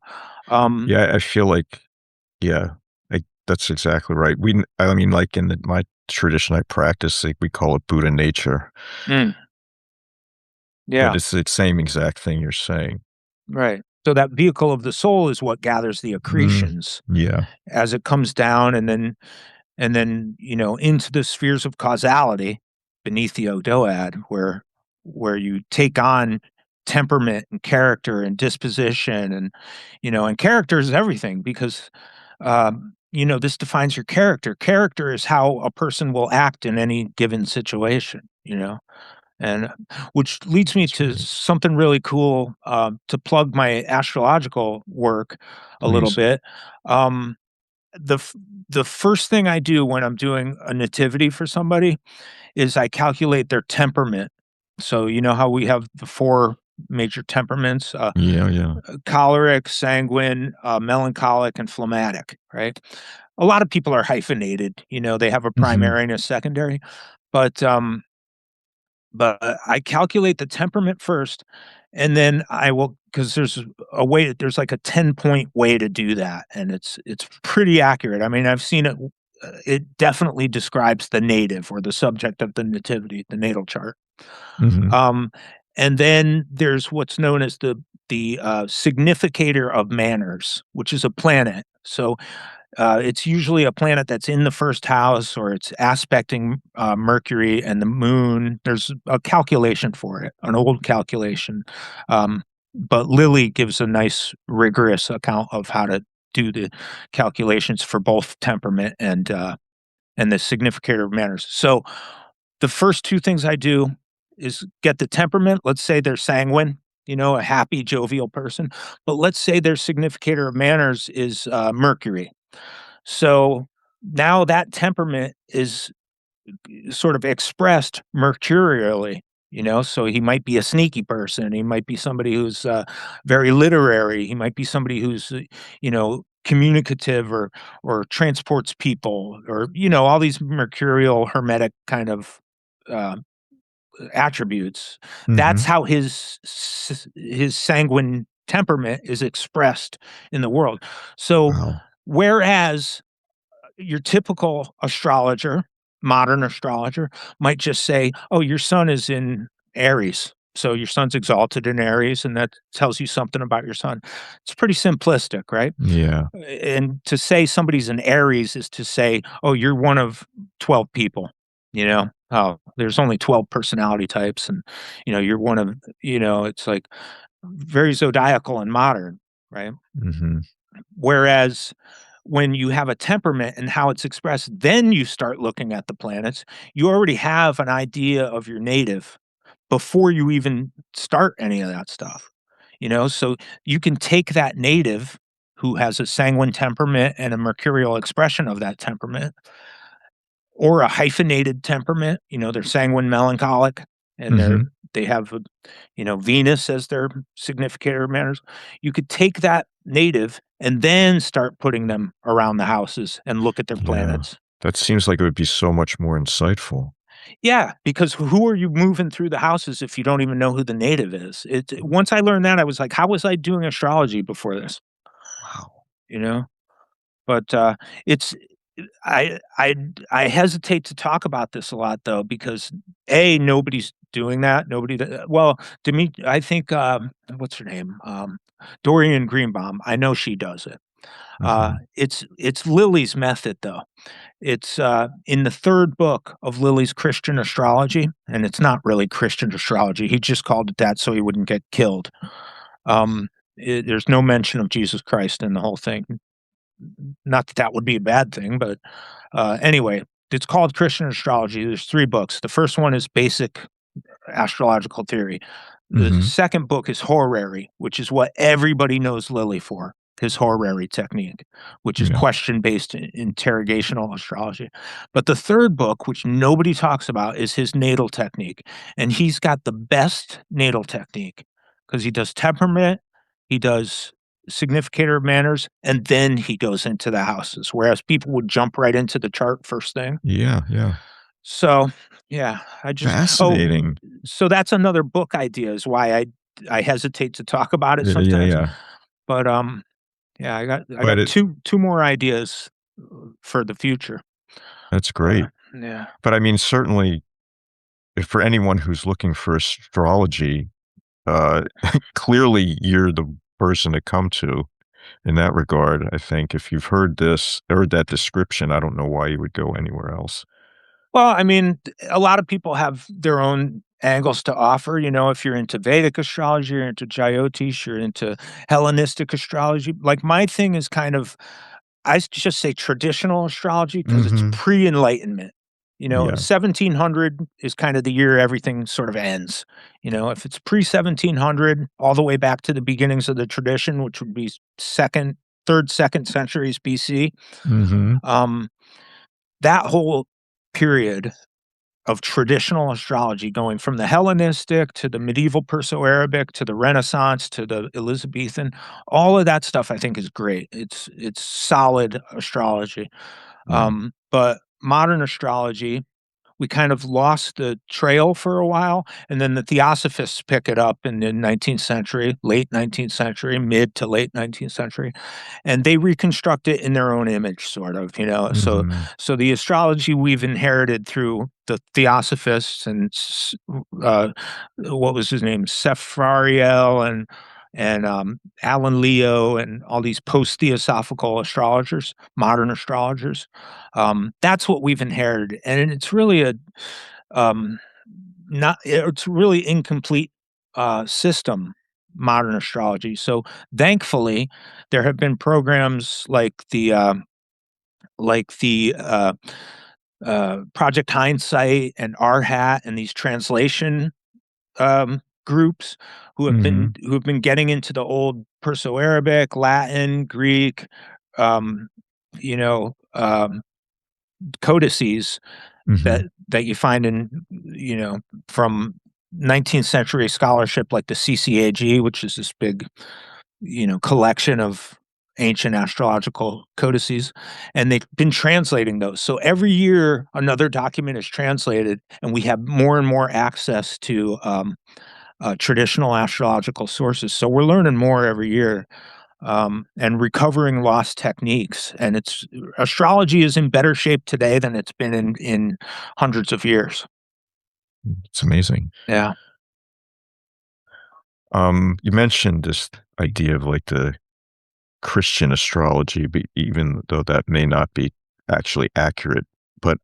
Um, Yeah, I feel like yeah, that's exactly right. I mean, like, in my tradition I practice, like, we call it Buddha nature, mm, but yeah, it's the same exact thing you're saying. right. So that vehicle of the soul is what gathers the Mm. accretions Yeah. as it comes down and then into the spheres of causality beneath the Odoad, where you take on temperament and character and disposition, and character is everything because this defines your character is how a person will act in any given situation. And which leads me That's to right. something really cool, to plug my astrological work a little Please. bit. um, the f the first thing I do when I'm doing a nativity for somebody is I calculate their temperament. So, you know how we have the 4 major temperaments, Yeah, yeah. choleric, sanguine, melancholic, and phlegmatic, right? A lot of people are hyphenated, they have a Mhm. primary and a secondary, but, but I calculate the temperament first, and then I will, because there's like a 10-point way to do that, and it's pretty accurate. I mean, I've seen it. It definitely describes the native or the subject of the nativity, the natal chart. Mhm. Um, and then there's what's known as the significator of manners, which is a planet. So it's usually a planet that's in the first house, or it's aspecting Mercury and the moon. There's a calculation for it, an old calculation. Um, but Lilly gives a nice, rigorous account of how to do the calculations for both temperament and the significator of manners. So the first two things I do is get the temperament. Let's say they're sanguine, a happy, jovial person. But let's say their significator of manners is Mercury. So now that temperament is sort of expressed mercurially. So he might be a sneaky person. He might be somebody who's very literary. He might be somebody who's, communicative or transports people, or all these mercurial hermetic kind of uh, attributes. That's Mhm. how his sanguine temperament is expressed in the world. So Wow. whereas your typical astrologer, modern astrologer, might just say, "Oh, your sun is in Aries. So your sun's exalted in Aries, and that tells you something about your sun." It's pretty simplistic, right? Yeah. And to say somebody's an Aries is to say, "Oh, you're one of 12 people." Oh, there's only 12 personality types, and you're one of, it's like very zodiacal and modern, right? Mhm. Whereas when you have a temperament and how it's expressed, then you start looking at the planets. You already have an idea of your native, before you even start any of that stuff, you know? So you can take that native who has a sanguine temperament and a mercurial expression of that temperament, or a hyphenated temperament, you know, they're sanguine melancholic and Mhm. they have, you know, Venus as their significator of manners. You could take that native and then start putting them around the houses and look at their Yeah. planets. That seems like it would be so much more insightful. Yeah, because who are you moving through the houses if you don't even know who the native is? Once I learned that, I was like, "How was I doing astrology before this?" Wow. You know? But, it's I hesitate to talk about this a lot though because, A, nobody's doing that, nobody that well, I think, what's her name? Dorian Greenbaum, I know she does it. Mhm. It's Lily's method though. It's, in the 3rd book of Lily's Christian Astrology, and it's not really Christian astrology, he just called it that so he wouldn't get killed. There's no mention of Jesus Christ in the whole thing. Not that that would be a bad thing, but, anyway, it's called Christian Astrology. There's 3 books. The first one is basic astrological theory. The Mhm. second book is horary, which is what everybody knows Lilly for, his horary technique, which is Yeah. question-based interrogational astrology. But the 3rd book, which nobody talks about, is his natal technique, and he's got the best natal technique because he does temperament, he does significator of manners, and then he goes into the houses, whereas people would jump right into the chart first thing. Yeah, yeah. So, yeah, I just oh, Fascinating. so that's another book idea is why I hesitate to talk about it Yeah, yeah, sometimes, yeah. but, yeah, I But got it 2 more ideas for the future, that's but, great. yeah. But I mean, certainly, if for anyone who's looking for astrology, uh, clearly you're the person to come to in that regard. I think if you've heard that description, I don't know why you would go anywhere else. Well, I mean, a lot of people have their own angles to offer, you know, if you're into Vedic astrology, you're into Jyotish, you're into Hellenistic astrology. Like, my thing is kind of just say traditional astrology because it's Mhm. pre-enlightenment. You know, Yeah. 1700 is kind of the year everything sort of ends. You know, if it's pre-1700 all the way back to the beginnings of the tradition, which would be 2nd, 3rd, 2nd centuries BC, Mhm. um, that whole period of traditional astrology going from the Hellenistic to the medieval Perso-Arabic to the Renaissance to the Elizabethan, all of that stuff I think is great. It's solid astrology. Yeah. But modern astrology, we kind of lost the trail for a while, and then the Theosophists pick it up in the 19th century, late 19th century, mid to late 19th century, and they reconstruct it in their own image, sort of, you know. Mhm. So the astrology we've inherited through the Theosophists and what was his name, Sephariel and Alan Leo and all these post theosophical astrologers, modern astrologers. That's what we've inherited, and it's really a um, not it's really incomplete system, modern astrology. So thankfully, there have been programs like the Project Hindsight and RHAT and these translation groups Mhm. who have been getting into the old Perso-Arabic, Latin, Greek, um, you know, codices Mhm. that you find in, you know, from 19th century scholarship like the CCAG, which is this big, you know, collection of ancient astrological codices, and they've been translating those. So every year another document is translated, and we have more and more access to traditional astrological sources. So we're learning more every year and recovering lost techniques. And it's astrology is in better shape today than it's been in hundreds of years. It's amazing. Yeah, You mentioned this idea of like the Christian astrology, but even though that may not be actually accurate. But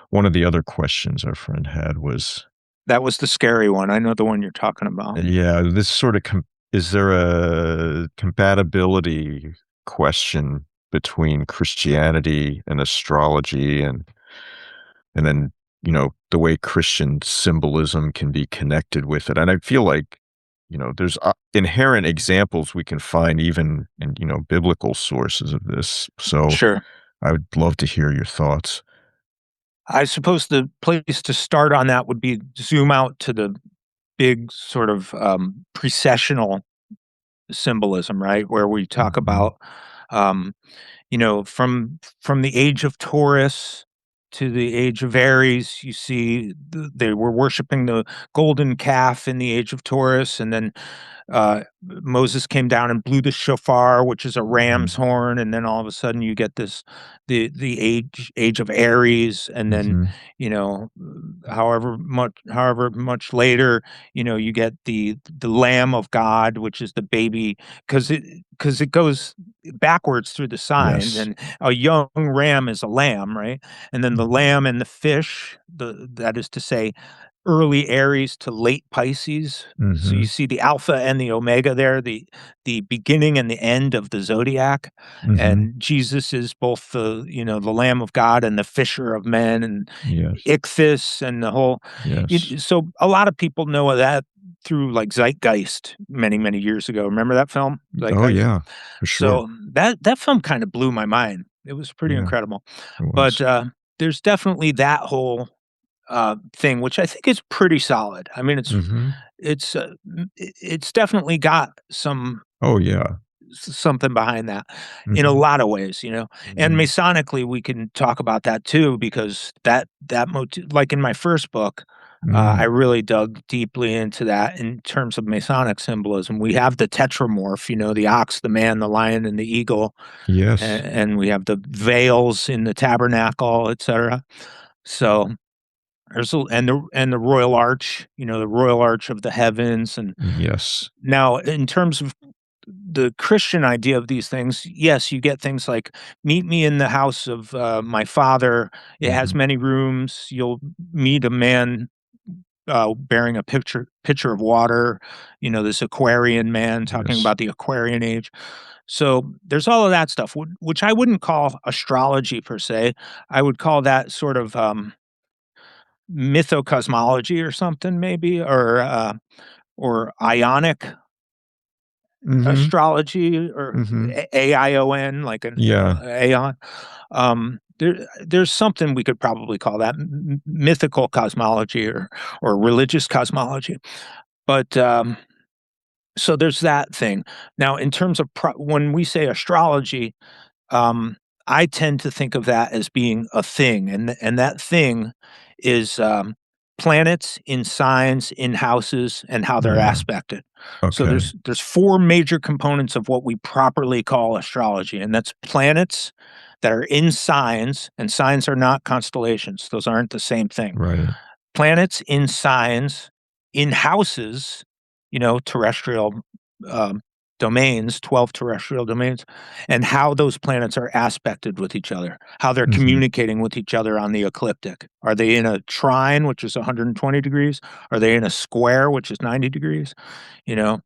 one of the other questions our friend had was, that was the scary one. I know the one you're talking about. yeah, this sort of is there a compatibility question between Christianity and astrology, and then the way Christian symbolism can be connected with it. And I feel like, there's inherent examples we can find even in, biblical sources of this. So Sure. I would love to hear your thoughts. I suppose the place to start on that would be zoom out to the big sort of precessional symbolism, right? Where we talk Hmm. about, um, from the age of Taurus to the age of Aries, you see they were worshiping the golden calf in the age of Taurus, and then Moses came down and blew the shofar, which is a ram's Hmm. horn, and then all of a sudden you get this the age of Aries, and then Hmm. you know however much later you get the Lamb of God, which is the baby, because it goes backwards through the signs, Yes. and a young ram is a lamb, right? And then the Hmm. lamb and the fish, that is to say early Aries to late Pisces. So you Hmm. see the alpha and the omega there, the beginning and the end of the zodiac. Hmm. And Jesus is both the Lamb of God and the fisher of men, and Yes. Ichthus and the whole. Yes. So a lot of people know of that through like Zeitgeist many, many years ago. Remember that film, Oh Zeitgeist? yeah, for sure. So that film kind of blew my mind. It was pretty Yeah, incredible. it But was. there's definitely that whole thing, which I think is pretty solid. I mean, Hmm. it's definitely got Oh yeah. something behind that in a Hmm. lot of ways, and Hmm. Masonically, we can talk about that too, because that motif, like in my first book, I Mm. really dug deeply into that in terms of Masonic symbolism. We have the tetramorph, the ox, the man, the lion, and the eagle, Yes. and we have the veils in the tabernacle, etc. So and the royal arch, the royal arch of the heavens. And Yes. now, in terms of the Christian idea of these things, yes, you get things like meet me in the house of my father. It has Hmm. many rooms. You'll meet a man bearing a pitcher of water. This Aquarian man talking Yes. about the Aquarian age. So there's all of that stuff, which I wouldn't call astrology per se. I would call that sort of mythocosmology or something, maybe, or ionic Hmm. astrology, or Hmm. AION, like an Yeah. aeon. There's something we could probably call that mythical cosmology, or religious cosmology. But so there's that thing. Now, in terms of when we say astrology, um, I tend to think of that as being a thing, and that thing is planets in signs, in houses, and how they're Yeah. aspected. So Okay. there's four major components of what we properly call astrology, and that's planets that are in signs, and signs are not constellations; those aren't the same thing. Right. Planets in signs, in houses, terrestrial um, domains, 12 terrestrial domains, and how those planets are aspected with each other, how they're Hmm. communicating with each other on the ecliptic. Are they in a trine, which is 120 degrees? Are they in a square, which is 90 degrees?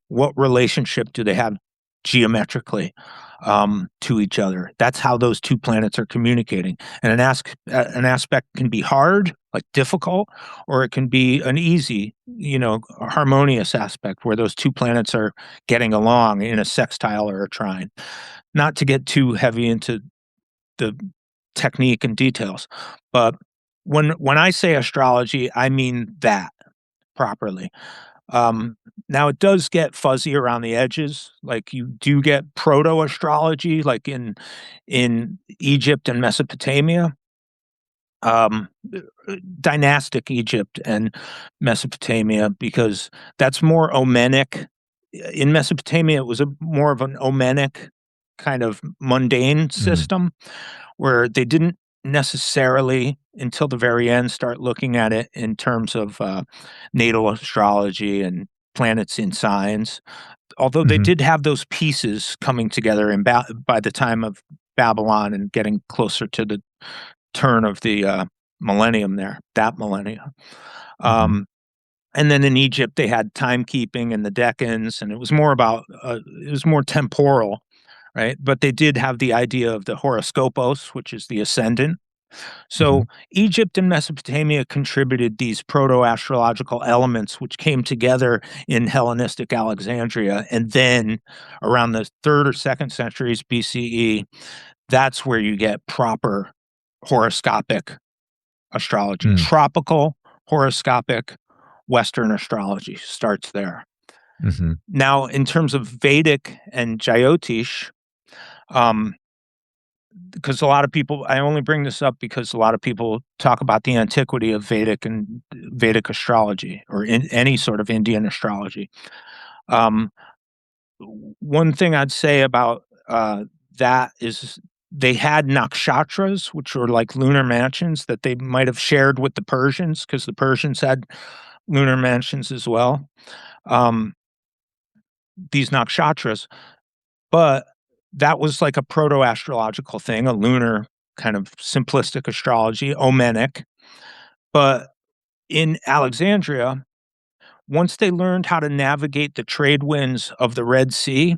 What relationship do they have geometrically to each other? That's how those two planets are communicating. And an aspect can be hard, like difficult, or it can be an easy, harmonious aspect where those two planets are getting along in a sextile or a trine. Not to get too heavy into the technique and details, but when I say astrology, I mean that properly. Um, Now it does get fuzzy around the edges. Like you do get proto astrology, like in Egypt and Mesopotamia, um, dynastic Egypt and Mesopotamia, because that's more Omenic. In Mesopotamia, it was more of an Omenic kind of mundane Mm. system, where they didn't necessarily, until the very end, start looking at it in terms of natal astrology and planets in signs. Although they Hmm. did have those pieces coming together by the time of Babylon and getting closer to the turn of the millennium there, that millennium. Hmm. Um, and then in Egypt, they had timekeeping and the decans, and it was more temporal, right? But they did have the idea of the horoscopos, which is the ascendant. So Mhm. Egypt and Mesopotamia contributed these proto-astrological elements, which came together in Hellenistic Alexandria. And then around the third or second centuries BCE, that's where you get proper horoscopic astrology. Mm. Tropical horoscopic Western astrology starts there. Mhm. Now, in terms of Vedic and Jyotish, um, because a lot of people, I only bring this up because a lot of people talk about the antiquity of Vedic and Vedic astrology or in any sort of Indian astrology. Um, One thing I'd say about that is they had nakshatras, which were like lunar mansions that they might have shared with the Persians because the Persians had lunar mansions as well. Um, these nakshatras, but that was like a proto astrological thing, a lunar kind of simplistic astrology, Omenic. But in Alexandria, once they learned how to navigate the trade winds of the Red Sea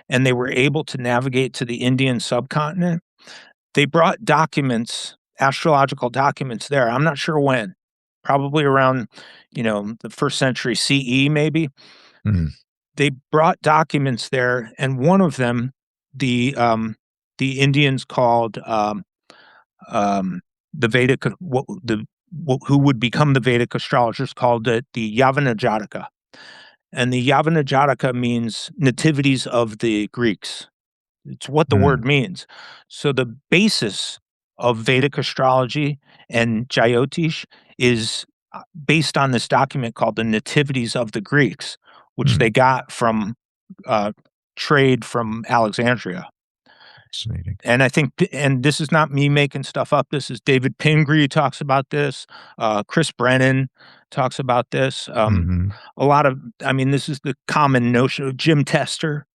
and they were able to navigate to the Indian subcontinent, they brought documents, astrological documents there. I'm not sure when, probably around, the first century CE, maybe. Mhm. They brought documents there, and one of them, the um, the Indians called um, the Vedic, who would become the Vedic astrologers called it the Yavana Jataka, and the Yavana Jataka means nativities of the Greeks. It's what the Mm. word means. So the basis of Vedic astrology and Jyotish is based on this document called the Nativities of the Greeks, which Mm. they got from uh, trade from Alexandria. Fascinating. And I think, and this is not me making stuff up. This is David Pingree talks about this. Chris Brennan talks about this. Mhm. A lot of, I mean, this is the common notion of Jim Tester.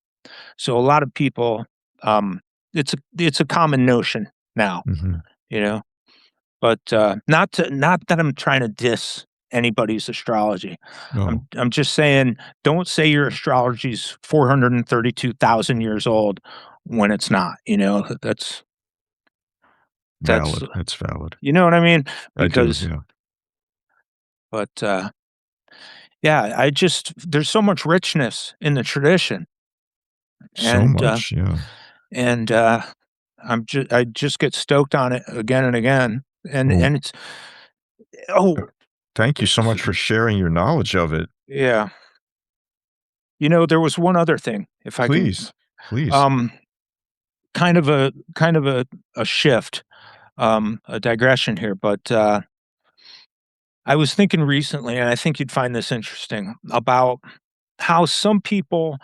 So a lot of people, um, it's a common notion now, Mhm. you know. But not that I'm trying to diss anybody's astrology. No. I'm just saying, don't say your astrology's 432,000 years old when it's not. That's Valid. That's valid. you know what I mean? I do, Because, yeah. but yeah, I just there's so much richness in the tradition, So and much, yeah. and I just get stoked on it again and again, Well, and it's oh, thank you so s much for sharing your knowledge of it. yeah. There was one other thing, if I can, Please, please. um, kind of a shift, a digression here, but, I was thinking recently, and I think you'd find this interesting, about how some people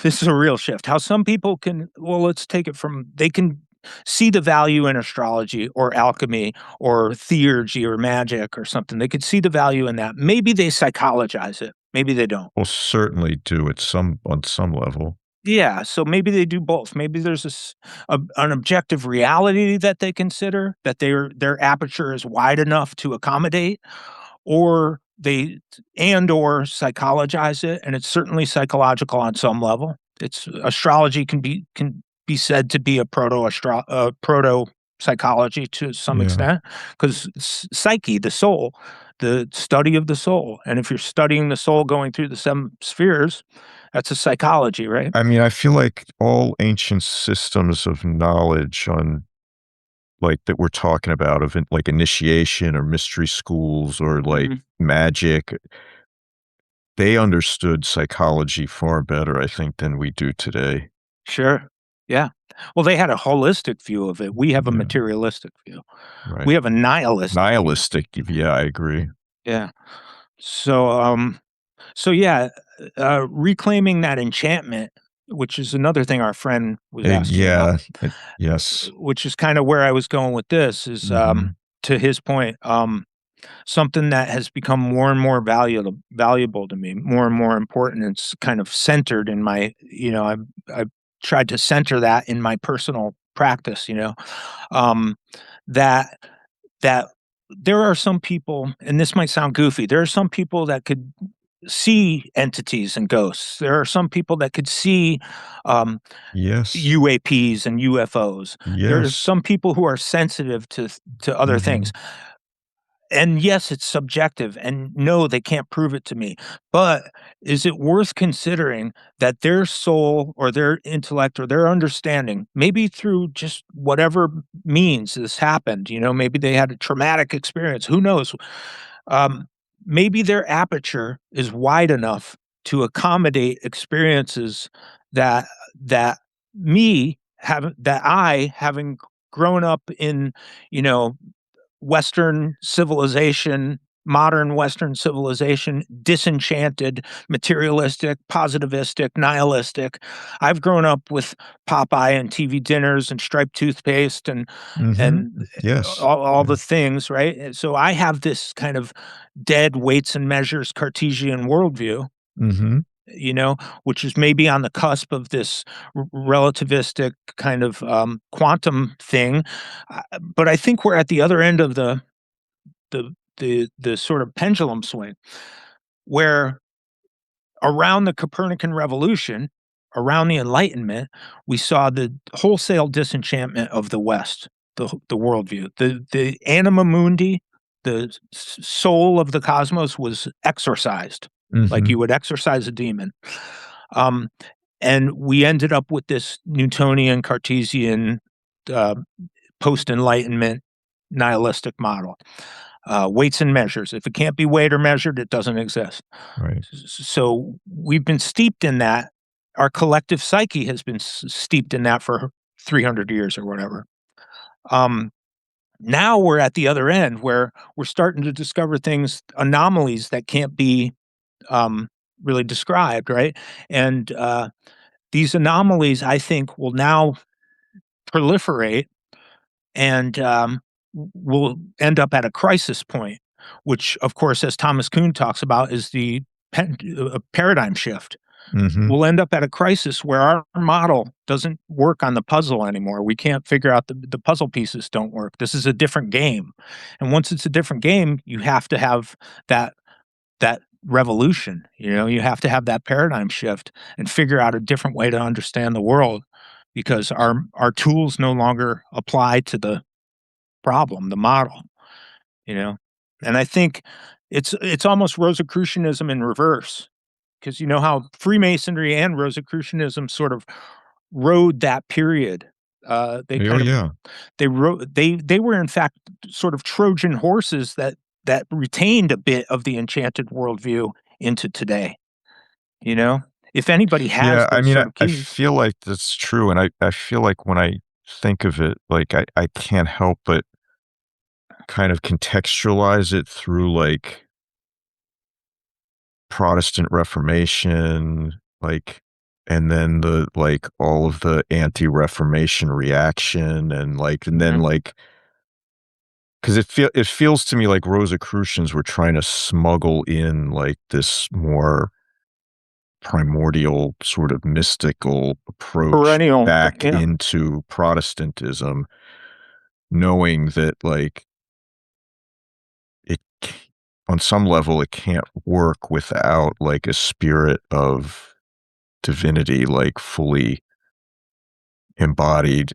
this is a real shift, how some people can well, let's take it from they can see the value in astrology or alchemy or theurgy or magic or something. They could see the value in that. Maybe they psychologize it, maybe they don't. Will certainly do it some on some level. Yeah, so maybe they do both. Maybe there's an objective reality that they consider that their aperture is wide enough to accommodate, or they or psychologize it, and it's certainly psychological on some level. It's astrology can be said to be a proto psychology to some Yeah. extent because psyche, the soul, the study of the soul, and if you're studying the soul going through the seven spheres, that's a psychology, right? I mean, I feel like all ancient systems of knowledge on like that we're talking about of like initiation or mystery schools or like Mhm. magic, they understood psychology far better, I think, than we do today. Sure. Yeah. Well, they had a holistic view of it. We have a Yeah, materialistic view. right. We have a nihilistic view. Nihilistic, yeah, I agree. Yeah. So, yeah, reclaiming that enchantment, which is another thing our friend was asking about, Yeah, yes. which is kind of where I was going with this is, Mhm. to his point, something that has become more and more valuable to me, more and more important. It's kind of centered in my, I've tried to center that in my personal practice, um, that that there are some people, and this might sound goofy, there are some people that could see entities and ghosts. There are some people that could see um, Yes. UAPs and UFOs. There's Yes. some people who are sensitive to other things. Mhm. And yes, it's subjective, and no, they can't prove it to me. But is it worth considering that their soul or their intellect or their understanding, maybe through just whatever means this happened, maybe they had a traumatic experience, who knows? Um, Maybe their aperture is wide enough to accommodate experiences that that I having grown up in, you know, Western civilization, modern Western civilization, disenchanted, materialistic, positivistic, nihilistic. I've grown up with Popeye and TV dinners and striped toothpaste Mhm. and Yes. all Yeah. the things, right? And so I have this kind of dead weights and measures Cartesian worldview, Mhm. you know, which is maybe on the cusp of this relativistic kind of quantum thing. But I think we're at the other end of the sort of pendulum swing where around the Copernican revolution, around the Enlightenment, we saw the wholesale disenchantment of the West, the worldview, the anima mundi, the soul of the cosmos was exorcised, like you Mhm. would exorcise a demon. Um, and we ended up with this Newtonian Cartesian uh, post Enlightenment nihilistic model. Weights and measures. If it can't be weighed or measured, it doesn't exist. Right. So we've been steeped in that. Our collective psyche has been steeped in that for 300 years or whatever. Um, Now we're at the other end where we're starting to discover things, anomalies that can't be um, really described, right? And these anomalies, I think, will now proliferate and will end up at a crisis point, which, of course, as Thomas Kuhn talks about, is the paradigm shift. Mhm. We'll end up at a crisis where our model doesn't work on the puzzle anymore. We can't figure out the puzzle pieces don't work. This is a different game. And once it's a different game, you have to have that that revolution. You have to have that paradigm shift and figure out a different way to understand the world because our tools no longer apply to the problem, the model, you know? And I think it's almost Rosicrucianism in reverse, because you know how Freemasonry and Rosicrucianism sort of rode that period. They Oh, kind of yeah. they were in fact sort of Trojan horses that retained a bit of the enchanted worldview into today, you know? If anybody has Yeah, I those mean, sort of I keys. feel like that's true, and I feel like when I think of it, like, I can't help but kind of contextualize it through, like, Protestant Reformation, like, and then all of the anti-Reformation reaction and then, Mhm. like, 'cause it feels to me like Rosicrucians were trying to smuggle in, like, this more primordial, sort of mystical approach Perennial, back yeah, into Protestantism, knowing that, like, it c on some level, it can't work without, like, a spirit of divinity, like, fully embodied,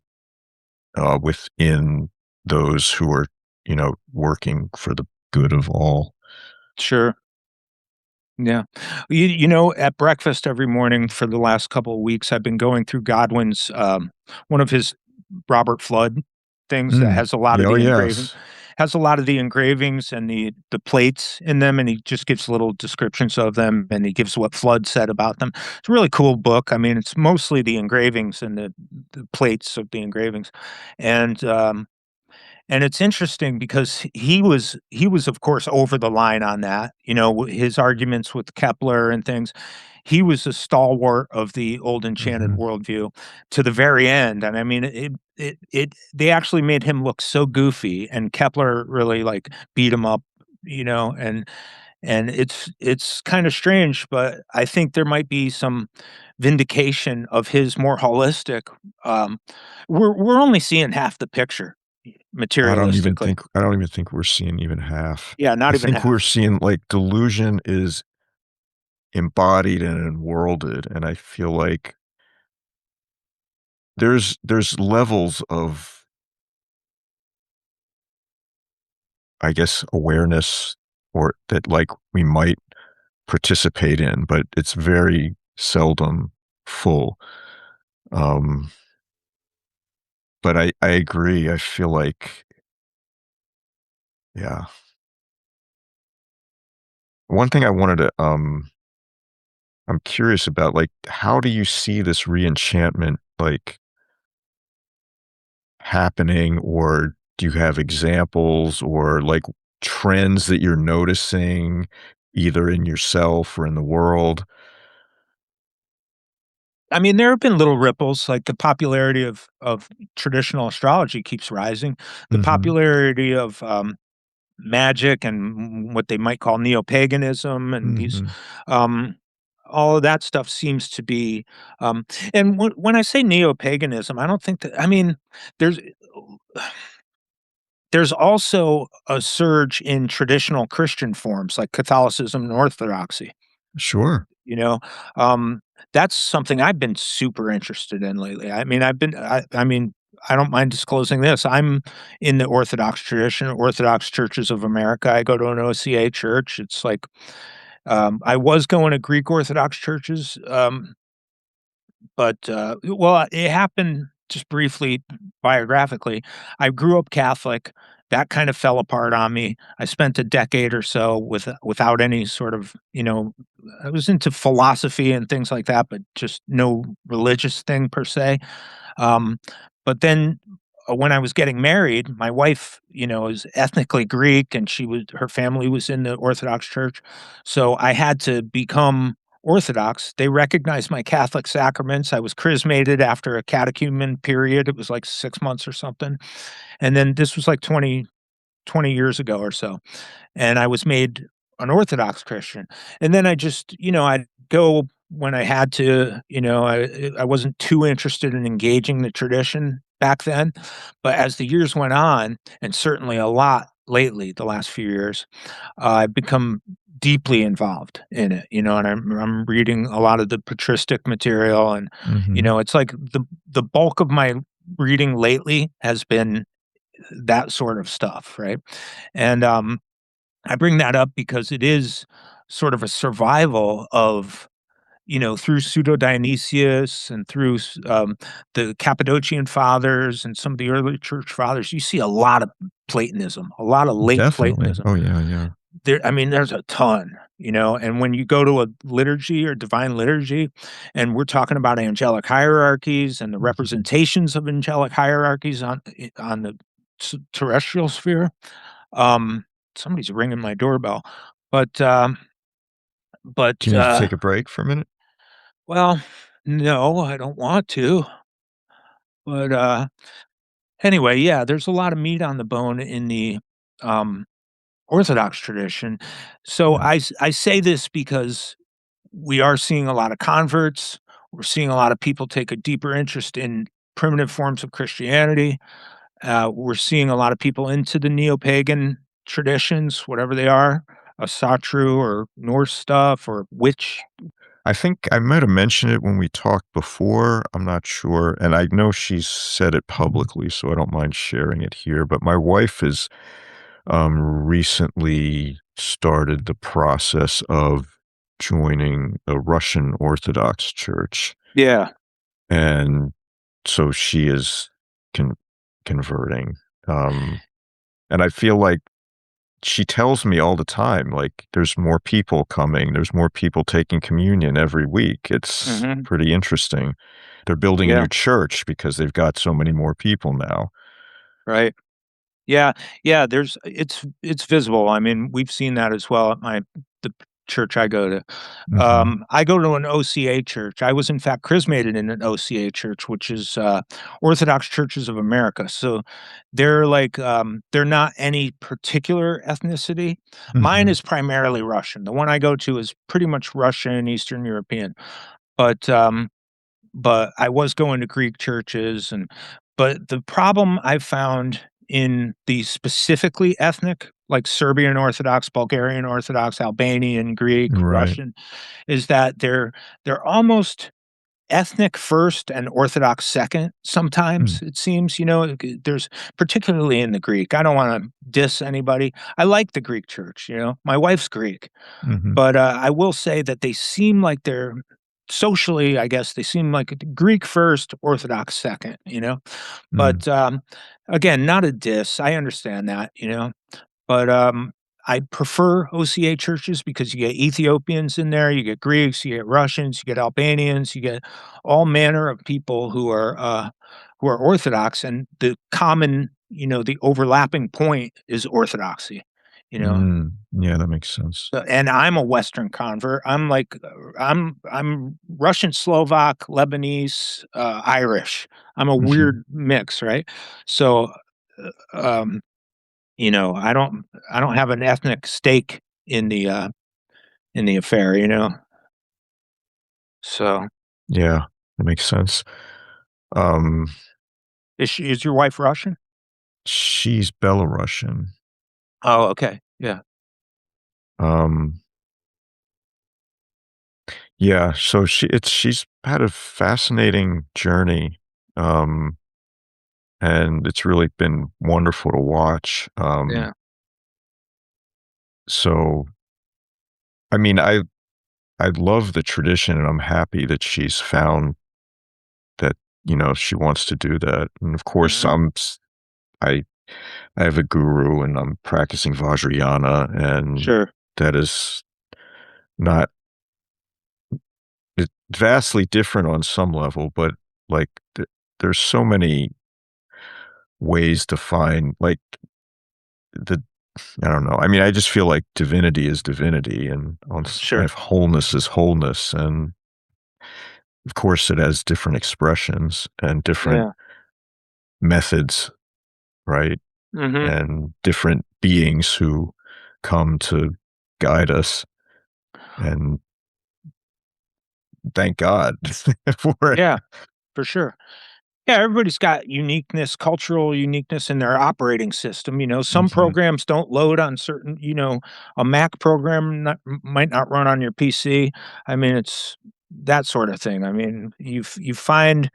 within those who are, working for the good of all. sure. Yeah. At breakfast every morning for the last couple of weeks, I've been going through Godwin's, one of his Robert Flood things that Mm. has a lot of Yeah, oh, the engraving yes. has a lot of the engravings and the plates in them, and he just gives little descriptions of them, and he gives what Flood said about them. It's a really cool book. I mean, it's mostly the engravings and the plates of the engravings, and and it's interesting because he was, of course, over the line on that, his arguments with Kepler and things. He was a stalwart of the old enchanted Mhm. worldview to the very end, and I mean, they actually made him look so goofy, and Kepler really, like, beat him up, and it's kinda strange, but I think there might be some vindication of his more holistic, um we're only seeing half the picture materialistically. I don't even think we're seeing even half. Yeah, I not even think we're half. seeing, like, delusion is embodied and enworlded, and I feel like there's levels of, I guess, awareness or that, like, we might participate in, but it's very seldom full. Um, but I agree. I feel like, yeah. One thing I wanted to, I'm curious about, like, how do you see this re-enchantment, like, happening, or do you have examples or, like, trends that you're noticing either in yourself or in the world? I mean, there have been little ripples, like the popularity of traditional astrology keeps rising. The Mhm, popularity of, magic and what they might call neo-paganism and these, mhm. um, all of that stuff seems to be, um and when I say neo-paganism, I don't think that I mean, there's there's also a surge in traditional Christian forms like Catholicism and Orthodoxy. Sure. You know, um, that's something I've been super interested in lately. I mean, I don't mind disclosing this. I'm in the Orthodox tradition, Orthodox Churches of America. I go to an OCA church. It's like, I was going to Greek Orthodox churches, well, it happened just briefly biographically. I grew up Catholic. That kind of fell apart on me. I spent a decade or so without any sort of, I was into philosophy and things like that, but just no religious thing per se. Um, but then when I was getting married, my wife, is ethnically Greek and her family was in the Orthodox Church. So I had to become Orthodox. They recognized my Catholic sacraments. I was chrismated after a catechumen period. It was like 6 months or something. And then this was like 20 years ago or so, and I was made an Orthodox Christian. And then I just, I'd go when I had to, I wasn't too interested in engaging the tradition back then. But as the years went on, and certainly a lot lately, the last few years, I've become deeply involved in it, and I'm reading a lot of the patristic material, and Mhm, it's like the bulk of my reading lately has been that sort of stuff, right? And I bring that up because it is sort of a survival of, through Pseudo Dionysius and through the Cappadocian fathers and some of the early church fathers. You see a lot of Platonism, a lot of late definitely. Platonism. Oh, yeah, yeah. I mean, there's a ton, and when you go to a liturgy or divine liturgy, and we're talking about angelic hierarchies and the Mhm. representations of angelic hierarchies on the terrestrial sphere. Um, Somebody's ringing my doorbell, but but Do you need to take a break for a minute? well, no, I don't want to, but anyway, yeah, there's a lot of meat on the bone in the um Orthodox tradition. So Yeah. I say this because we are seeing a lot of converts. We're seeing a lot of people take a deeper interest in primitive forms of Christianity. We're seeing a lot of people into the neo-pagan traditions, whatever they are, Asatru or Norse stuff or witch. I think I might have mentioned it when we talked before, I'm not sure, and I know she's said it publicly, so I don't mind sharing it here, but my wife has, recently started the process of joining a Russian Orthodox church, Yeah. and so she is con converting, um, and I feel like she tells me all the time, like, "There's more people coming, there's more people taking communion every week." It's Mhm. pretty interesting. They're building a Yeah. new church because they've got so many more people now. Right. Yeah, yeah, it's visible. I mean, we've seen that as well at the church I go to. Mhm, I go to an OCA church. I was in fact chrismated in an OCA church, which is Orthodox Churches of America. So they're like they're not any particular ethnicity. Mine mhm. is primarily Russian. The one I go to is pretty much Russian, Eastern European. But I was going to Greek churches, but the problem I found in the specifically ethnic like Serbian Orthodox, Bulgarian Orthodox, Albanian, Greek, Right. Russian, is that they're almost ethnic first and Orthodox second Mm. sometimes, it seems, there's particularly in the Greek. I don't wanna diss anybody. I like the Greek church, My wife's Greek, Mhm. but, I will say that they seem like they're socially, I guess, they seem like Greek first, Orthodox second. Mm. But, again, not a diss, I understand that, but, I prefer OCA churches because you get Ethiopians in there, you get Greeks, you get Russians, you get Albanians, you get all manner of people who are Orthodox, and the common, the overlapping point is Orthodoxy, you know? Mm. Yeah, that makes sense. And I'm a Western convert. I'm like, I'm Russian, Slovak, Lebanese, Irish. I'm a Mhm. weird mix, right? So, uh, um I don't have an ethnic stake in the affair. So, Yeah, that makes sense. Um, is your wife Russian? she's Belarusian. Oh, okay. Yeah. Um, yeah, so she's had a fascinating journey, um, and it's really been wonderful to watch. Yeah. So I mean, I love the tradition, and I'm happy that she's found that, she wants to do that. And of course, Mhm. I I have a guru, and I'm practicing Vajrayana, and Sure. that is not it's vastly different on some level, but like there's so many ways to find like the I don't know. I mean, I just feel like divinity is divinity, and Sure. if wholeness is wholeness, and of course, it has different expressions and different Yeah. methods, right? Mhm. And different beings who come to guide us. And thank God for it. Yeah, for sure. Yeah, everybody's got uniqueness, cultural uniqueness in their operating system. Some Mhm. programs don't load on certain, a Mac program might not run on your PC. I mean, it's that sort of thing. I mean, you find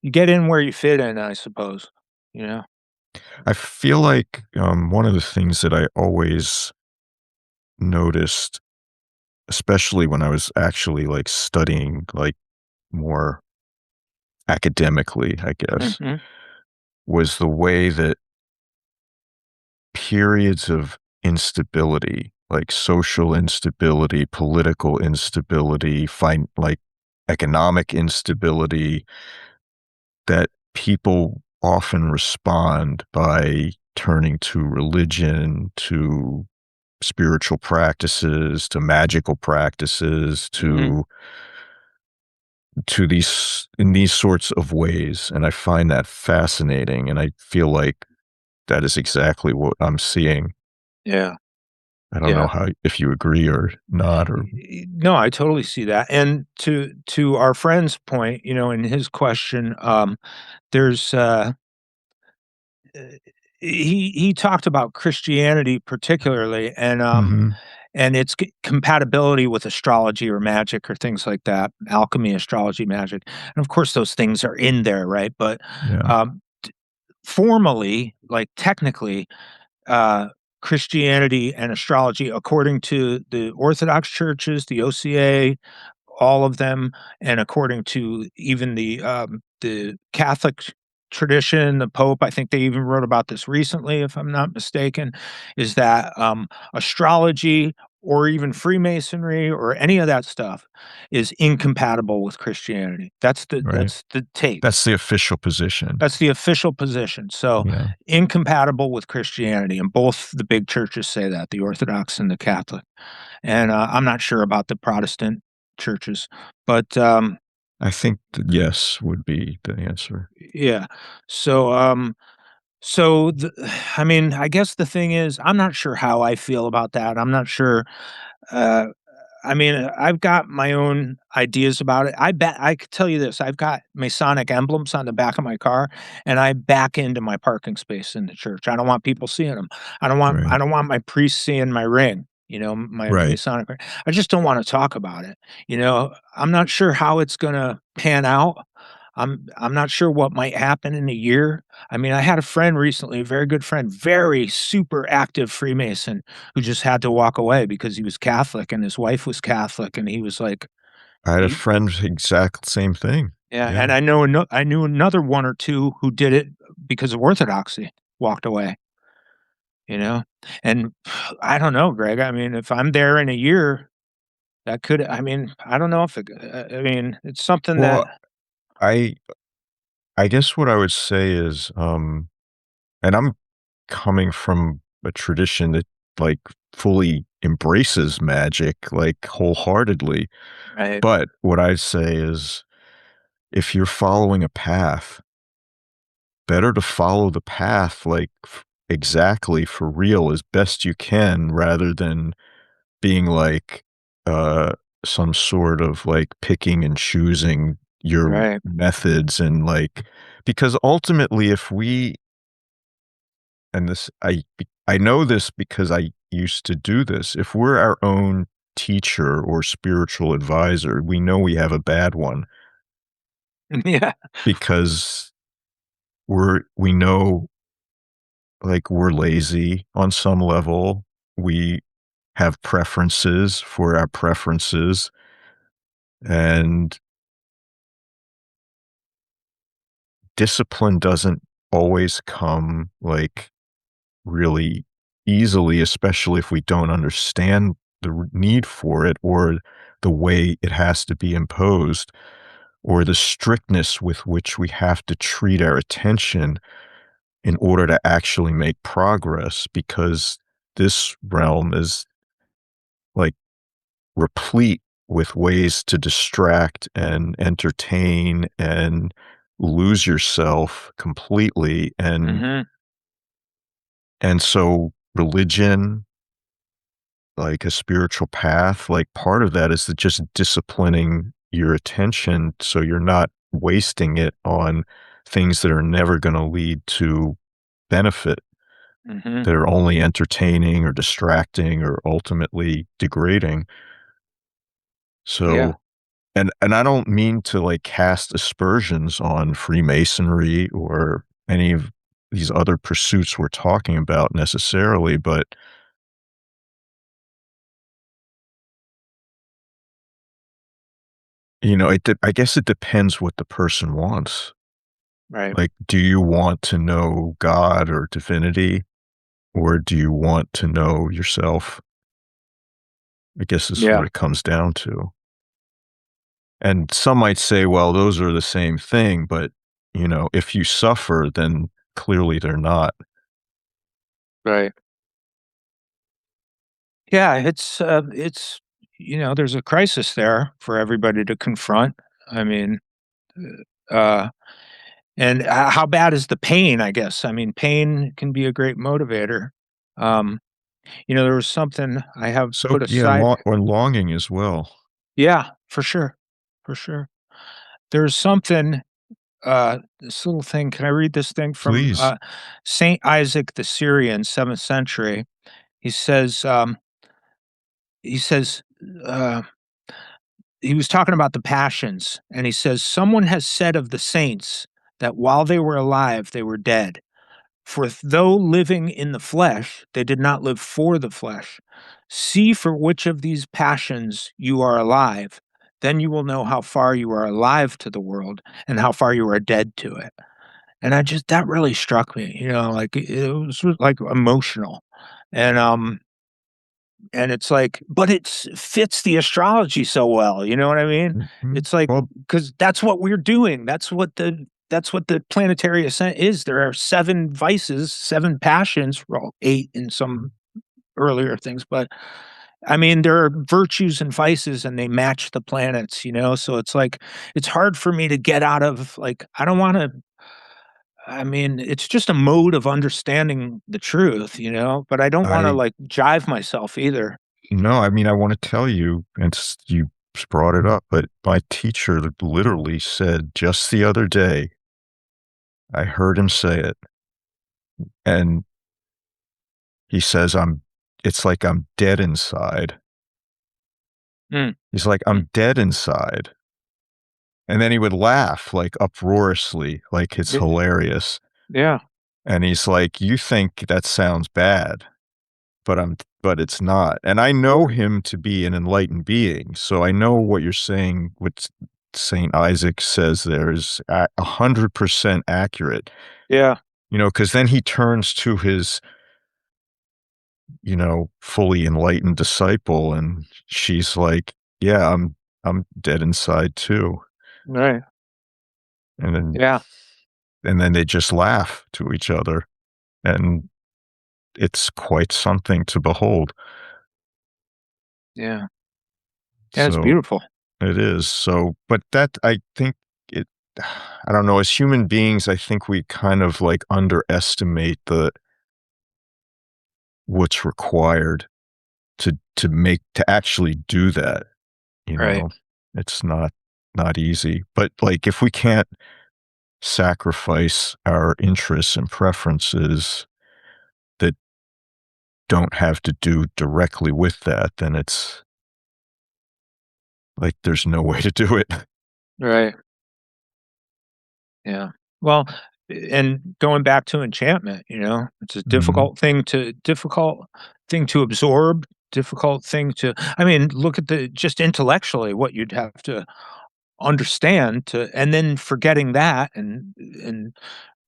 you get in where you fit in, I suppose. You know. I feel like one of the things that I always noticed, especially when I was actually like studying like more academically, I guess, Hmm. was the way that periods of instability, like social instability, political instability, like economic instability, that people often respond by turning to religion, to spiritual practices, to magical practices, Hmm. to these sorts of ways. And I find that fascinating, and I feel like that is exactly what I'm seeing. Yeah. I don't know Yeah. how if you agree or not, or No, I totally see that. And to our friend's point, in his question, there's uh, he talked about Christianity particularly, Mhm. and its compatibility with astrology or magic or things like that, alchemy, astrology, magic, and of course those things are in there, right? But Yeah, um, formally, like technically, uh, Christianity and astrology, according to the Orthodox churches, the OCA, all of them, and according to even the Catholic tradition, the Pope, I think they even wrote about this recently, if I'm not mistaken, is that astrology or even Freemasonry or any of that stuff is incompatible with Christianity. right. That's the take. That's the official position. That's the official position. So Yeah. incompatible with Christianity, and both the big churches say that, the Orthodox and the Catholic. And I'm not sure about the Protestant churches, but I think that yes would be the answer. yeah. So I mean, I guess the thing is, I'm not sure how I feel about that. I'm not sure. Uh, I mean, I've got my own ideas about it. I could tell you this, I've got Masonic emblems on the back of my car, and I back into my parking space in the church. I don't want people seeing them. I Right. don't want my priest seeing my ring, you know, my Right. Masonic ring. I just don't wanna talk about it, you know? I'm not sure how it's gonna pan out. I'm not sure what might happen in a year. I mean, I had a friend recently, a very good friend, very super active Freemason, who just had to walk away because he was Catholic and his wife was Catholic, and he was like, I had a he friend exact same thing. yeah, and Yeah. I knew another 1 or 2 who did it because of orthodoxy, walked away, you know? And I don't know, Greg, I mean, if I'm there in a year, that could I mean, I don't know if it I mean, it's something that Well, I I guess what I would say is, and I'm coming from a tradition that, like, fully embraces magic, like, wholeheartedly, right, but what I'd say is, if you're following a path, better to follow the path, like, exactly for real as best you can rather than being like, uh, some sort of, like, picking and choosing your right, methods and, like, because ultimately, if we and this I know this because I used to do this. If we're our own teacher or spiritual advisor, we know we have a bad one yeah, because we know, like, we're lazy on some level. We have preferences for our preferences, and discipline doesn't always come, like, really easily, especially if we don't understand the need for it or the way it has to be imposed or the strictness with which we have to treat our attention in order to actually make progress because this realm is, like, replete with ways to distract and entertain and lose yourself completely, mhm, and so religion, like a spiritual path, like, part of that is that just disciplining your attention so you're not wasting it on things that are never gonna lead to benefit, mhm, that are only entertaining or distracting or ultimately degrading. yeah, So and I don't mean to, like, cast aspersions on Freemasonry or any of these other pursuits we're talking about necessarily, but, I guess it depends what the person wants. right, Like, do you want to know God or divinity, or do you want to know yourself? I guess this is yeah, what it comes down to. And some might say, well, those are the same thing, but, if you suffer, then clearly they're not. right. Yeah, there's a crisis there for everybody to confront. I mean, uh, and how bad is the pain, I guess? I mean, pain can be a great motivator. Um, there was something I have So, put yeah, aside. or longing as well. Yeah, for sure, for sure. There's something, this little thing, can I read this thing from, Please. Saint Isaac the Syrian, 7th century? He says, he says, uh he was talking about the passions, and he says, "Someone has said of the saints that while they were alive, they were dead. For though living in the flesh, they did not live for the flesh. See for which of these passions you are alive. Then you will know how far you are alive to the world and how far you are dead to it." And that really struck me, like it was like emotional. And it's like, but fits the astrology so well, you know what I mean? Mhm. It's like, Well, because that's what we're doing. That's what the planetary ascent is. There are 7 vices, 7 passions, well, 8 in some earlier things, but I mean, there are virtues and vices and they match the planets, so it's like, it's hard for me to get out of, like, I don't wanna I mean, it's just a mode of understanding the truth, but I don't wanna, I like, jive myself either. No, I mean, I wanna tell you, and you brought it up, but my teacher literally said just the other day, I heard him say it, and he says, it's like I'm dead inside. Mm, He's like, mm, "I'm dead inside." And then he would laugh, like, uproariously, like it's y hilarious. yeah, And he's like, "You think that sounds bad, but it's not." And I know right, him to be an enlightened being, so I know what you're saying, what Saint Isaac says there is 100% accurate, yeah, because then he turns to his, fully enlightened disciple, and she's like, "Yeah, I'm dead inside too." right, And then yeah, they just laugh to each other, and it's quite something to behold. yeah, yeah, it's So beautiful, it is. So, but that I think it I don't know, as human beings, I think we kind of like underestimate what's required to actually do that, you right, know. It's not easy. But like if we can't sacrifice our interests and preferences that don't have to do directly with that, then it's like there's no way to do it. right, yeah. Well, and going back to enchantment, it's a Mhm. difficult thing to absorb, difficult thing to I mean, look at the just intellectually what you'd have to understand to and then forgetting that and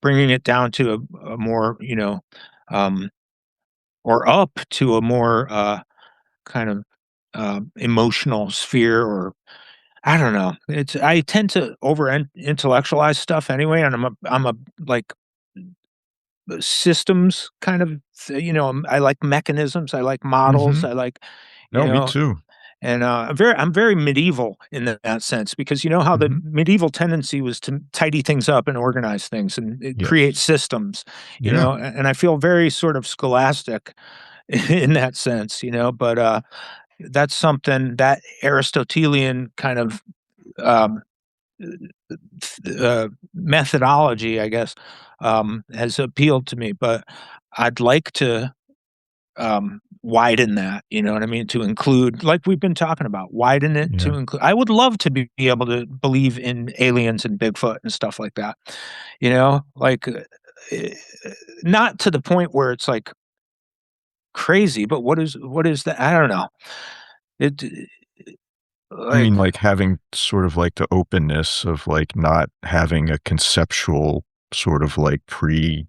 bringing it down to a more, um, or up to a more, kind of, emotional sphere or I don't know. I tend to over intellectualize stuff anyway, and I'm a like systems kind of I like mechanisms, I like models, Mhm. I like you No, me know too. and I'm very medieval in that sense because you know how the Mhm. medieval tendency was to tidy things up and organize things and create Yes. systems, Yeah. and I feel very sort of scholastic in that sense, but that's something that Aristotelian kind of um, methodology, I guess, has appealed to me. But I'd like to widen that. You know what I mean? To include, like we've been talking about, widen it Yeah. to include. I would love to be able to believe in aliens and Bigfoot and stuff like that. Like eh, not to the point where it's like crazy, but what is that? I don't know. It You like mean like having sort of like the openness of like not having a conceptual sort of like pre-belief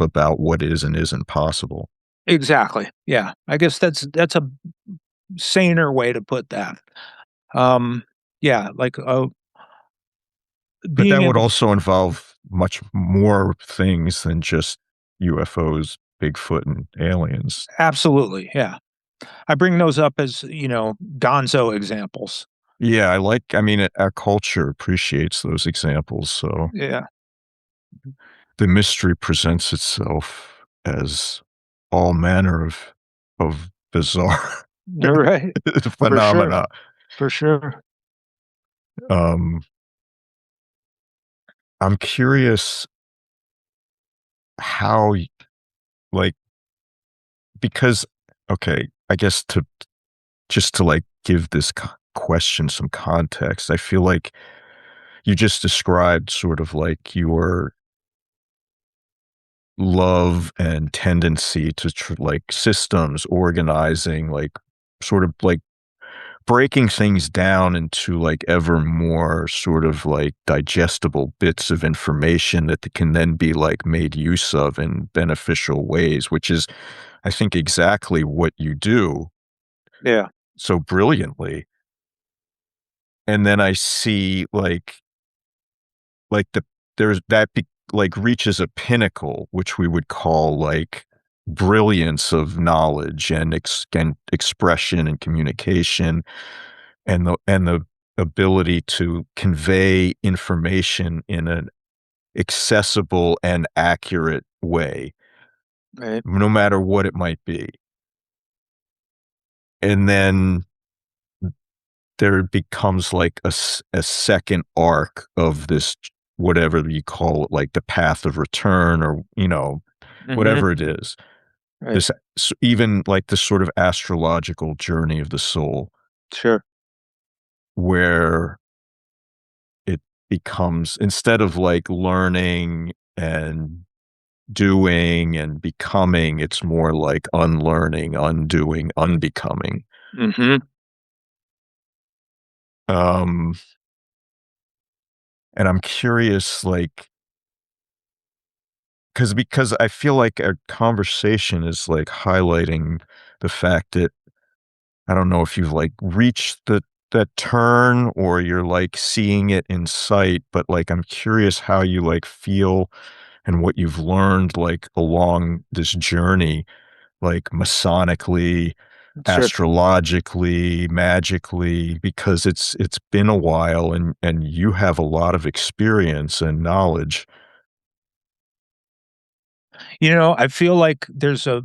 about what is and isn't possible. exactly. Yeah. I guess that's a saner way to put that. Um, yeah, like, But being that would able to also involve much more things than just UFOs, Bigfoot, and aliens. absolutely, yeah. I bring those up as, gonzo examples. Yeah, I mean, our culture appreciates those examples. So Yeah. the mystery presents itself as all manner of bizarre You're right. For sure, phenomena. for sure. Um, I'm curious how, like, because, okay, I guess just to like give this question some context, I feel like you just described sort of like your love and tendency to like systems, organizing, like sort of like breaking things down into like ever more sort of like digestible bits of information that can then be like made use of in beneficial ways, which is, I think, exactly what you do Yeah, so brilliantly. And then I see like there's like reaches a pinnacle, which we would call like brilliance of knowledge and expression and communication and the ability to convey information in an accessible and accurate way, right. no matter what it might be. and then there becomes like a second arc of this, whatever you call it, like the path of return, or Mhm. whatever it is. Right. This even like this sort of astrological journey of the soul, Sure. where it becomes, instead of like learning and doing and becoming, it's more like unlearning, undoing, unbecoming. Mhm. Um, and I'm curious, like, because I feel like our conversation is like highlighting the fact that I don't know if you've like reached that turn, or you're like seeing it in sight, but like I'm curious how you like feel and what you've learned like along this journey, like masonically, Sure. astrologically, magically, because it's been a while, and you have a lot of experience and knowledge. I feel like there's a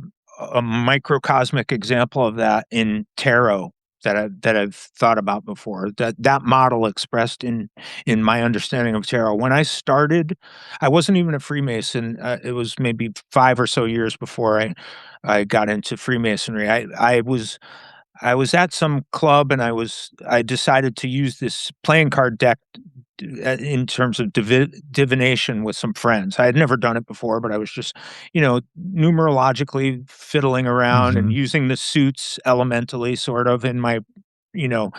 microcosmic example of that in tarot that I've thought about before. That model expressed in my understanding of tarot. When I started, I wasn't even a Freemason. It was maybe 5 or so years before I got into Freemasonry. I was at some club, and I decided to use this playing card deck in terms of divination with some friends. I had never done it before, but I was just, numerologically fiddling around and Mhm. using the suits elementally, sort of in my, you know,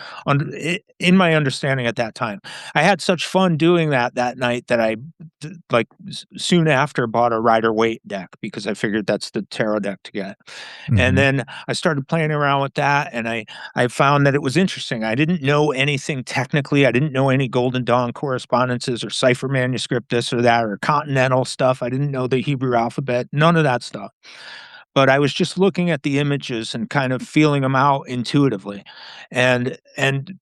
in my understanding at that time. I had such fun doing that night that like soon after bought a Rider Waite deck because I figured that's the tarot deck to get. And Mhm. then I started playing around with that, and I found that it was interesting. I didn't know anything technically. I didn't know any Golden Dawn correspondences or cipher manuscript, this or that, or continental stuff. I didn't know the Hebrew alphabet, none of that stuff. But I was just looking at the images and kind of feeling them out intuitively, and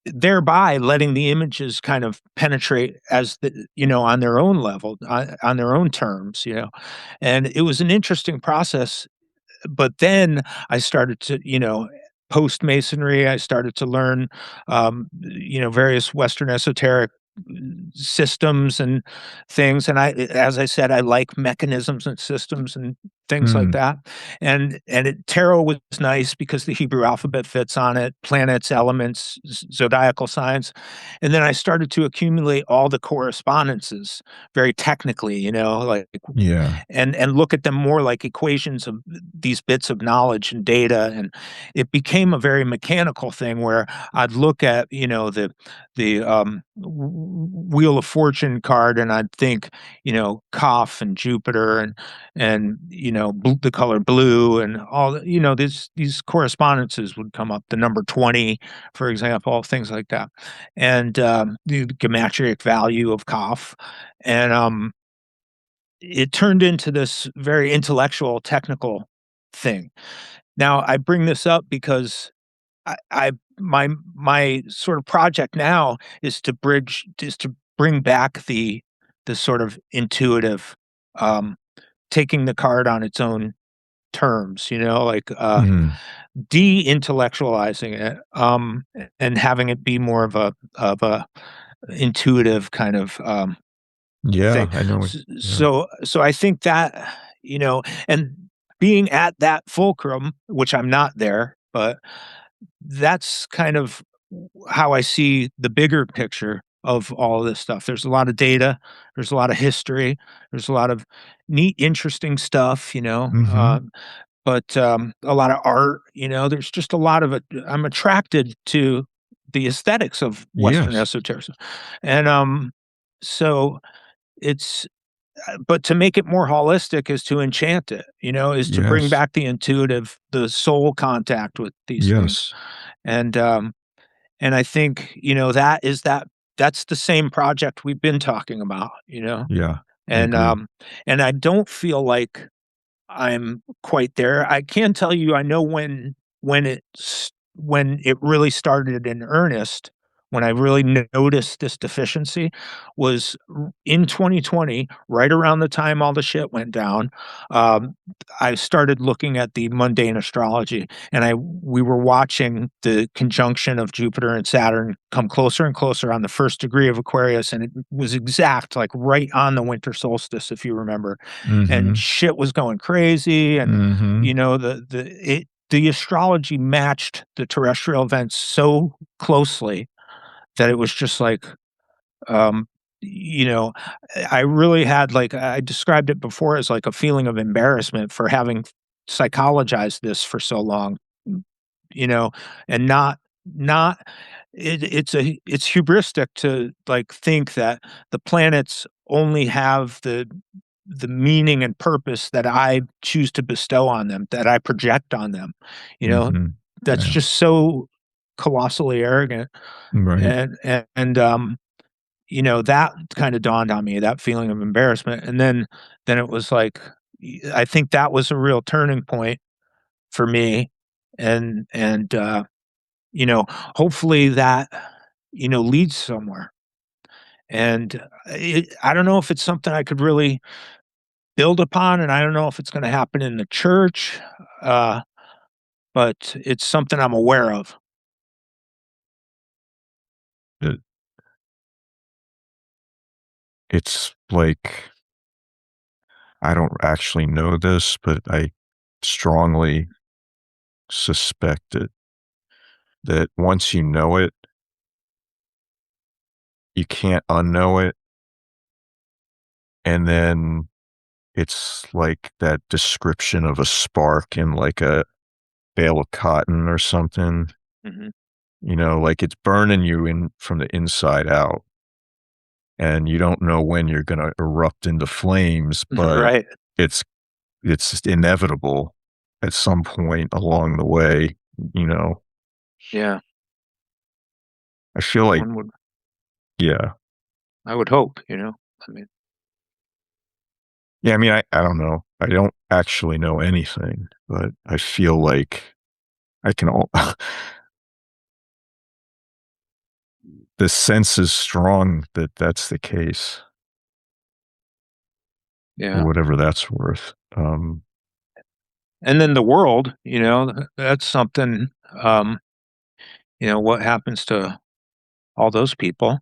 thereby letting the images kind of penetrate as on their own level, on their own terms. And it was an interesting process. But then I started to, post Masonry, I started to learn, various Western esoteric systems and things. And as I said, I like mechanisms and systems and things like Mm. that. And tarot was nice because the Hebrew alphabet fits on it, planets, elements, zodiacal signs. And then I started to accumulate all the correspondences very technically, like Yeah. and look at them more like equations of these bits of knowledge and data, and it became a very mechanical thing where I'd look at Wheel of Fortune card, and I'd think Kaf and Jupiter, and the color blue, and all these correspondences would come up, the number 20, for example, things like that, and the geometric value of Kaf, and it turned into this very intellectual, technical thing. Now, I bring this up because I my sort of project now is to bring back the sort of intuitive, um, taking the card on its own terms, like Mhm. de-intellectualizing it, and having it be more of a intuitive kind of thing. Yeah, I know it. Yeah. So I think that, and being at that fulcrum, which I'm not there, but that's kind of how I see the bigger picture of all of this stuff. There's a lot of data, there's a lot of history, there's a lot of neat, interesting stuff, Mhm. but a lot of art, there's just a lot of it. I'm attracted to the aesthetics of Western Yes. esotericism. And so it's but to make it more holistic is to enchant it, is to bring Yes. back the intuitive, the soul contact with these things. Yes. And and I think, that's the same project we've been talking about, Yeah, I and agree. and I don't feel like I'm quite there. I can tell you I know when it really started in earnest when I really noticed this deficiency was in 2020, right around the time all the shit went down. Um, I started looking at the mundane astrology, and I we were watching the conjunction of Jupiter and Saturn come closer and closer on the first degree of Aquarius, and it was exact, like right on the winter solstice, if you remember. And Mhm. shit was going crazy, and Mhm. the astrology matched the terrestrial events so closely that it was just like, um, you know, I really had like I described it before as like a feeling of embarrassment for having psychologized this for so long, mm, you know, and not it's hubristic to like think that the planets only have the meaning and purpose that I choose to bestow on them, that I project on them. You know, Mhm. that's Yeah. just so colossally arrogant. Right. And that kind of dawned on me, that feeling of embarrassment. And then it was like I think that was a real turning point for me. And hopefully that leads somewhere. And I don't know if it's something I could really build upon, and I don't know if it's going to happen in the church, uh, but it's something I'm aware of. It it's like I don't actually know this, but I strongly suspect it that once you know it, you can't unknow it, and then it's like that description of a spark in, like, a bale of cotton or something, Mhm. like, it's burning you in from the inside out, and you don't know when you're gonna erupt into flames, but Right. it's it's just inevitable at some point along the way, you know? Yeah. I feel like One would yeah. I would hope. I mean, Yeah, I mean, I don't know. I don't actually know anything, but I feel like I can all the sense is strong that that's the case, for yeah. whatever that's worth. And then the world, that's something, what happens to all those people,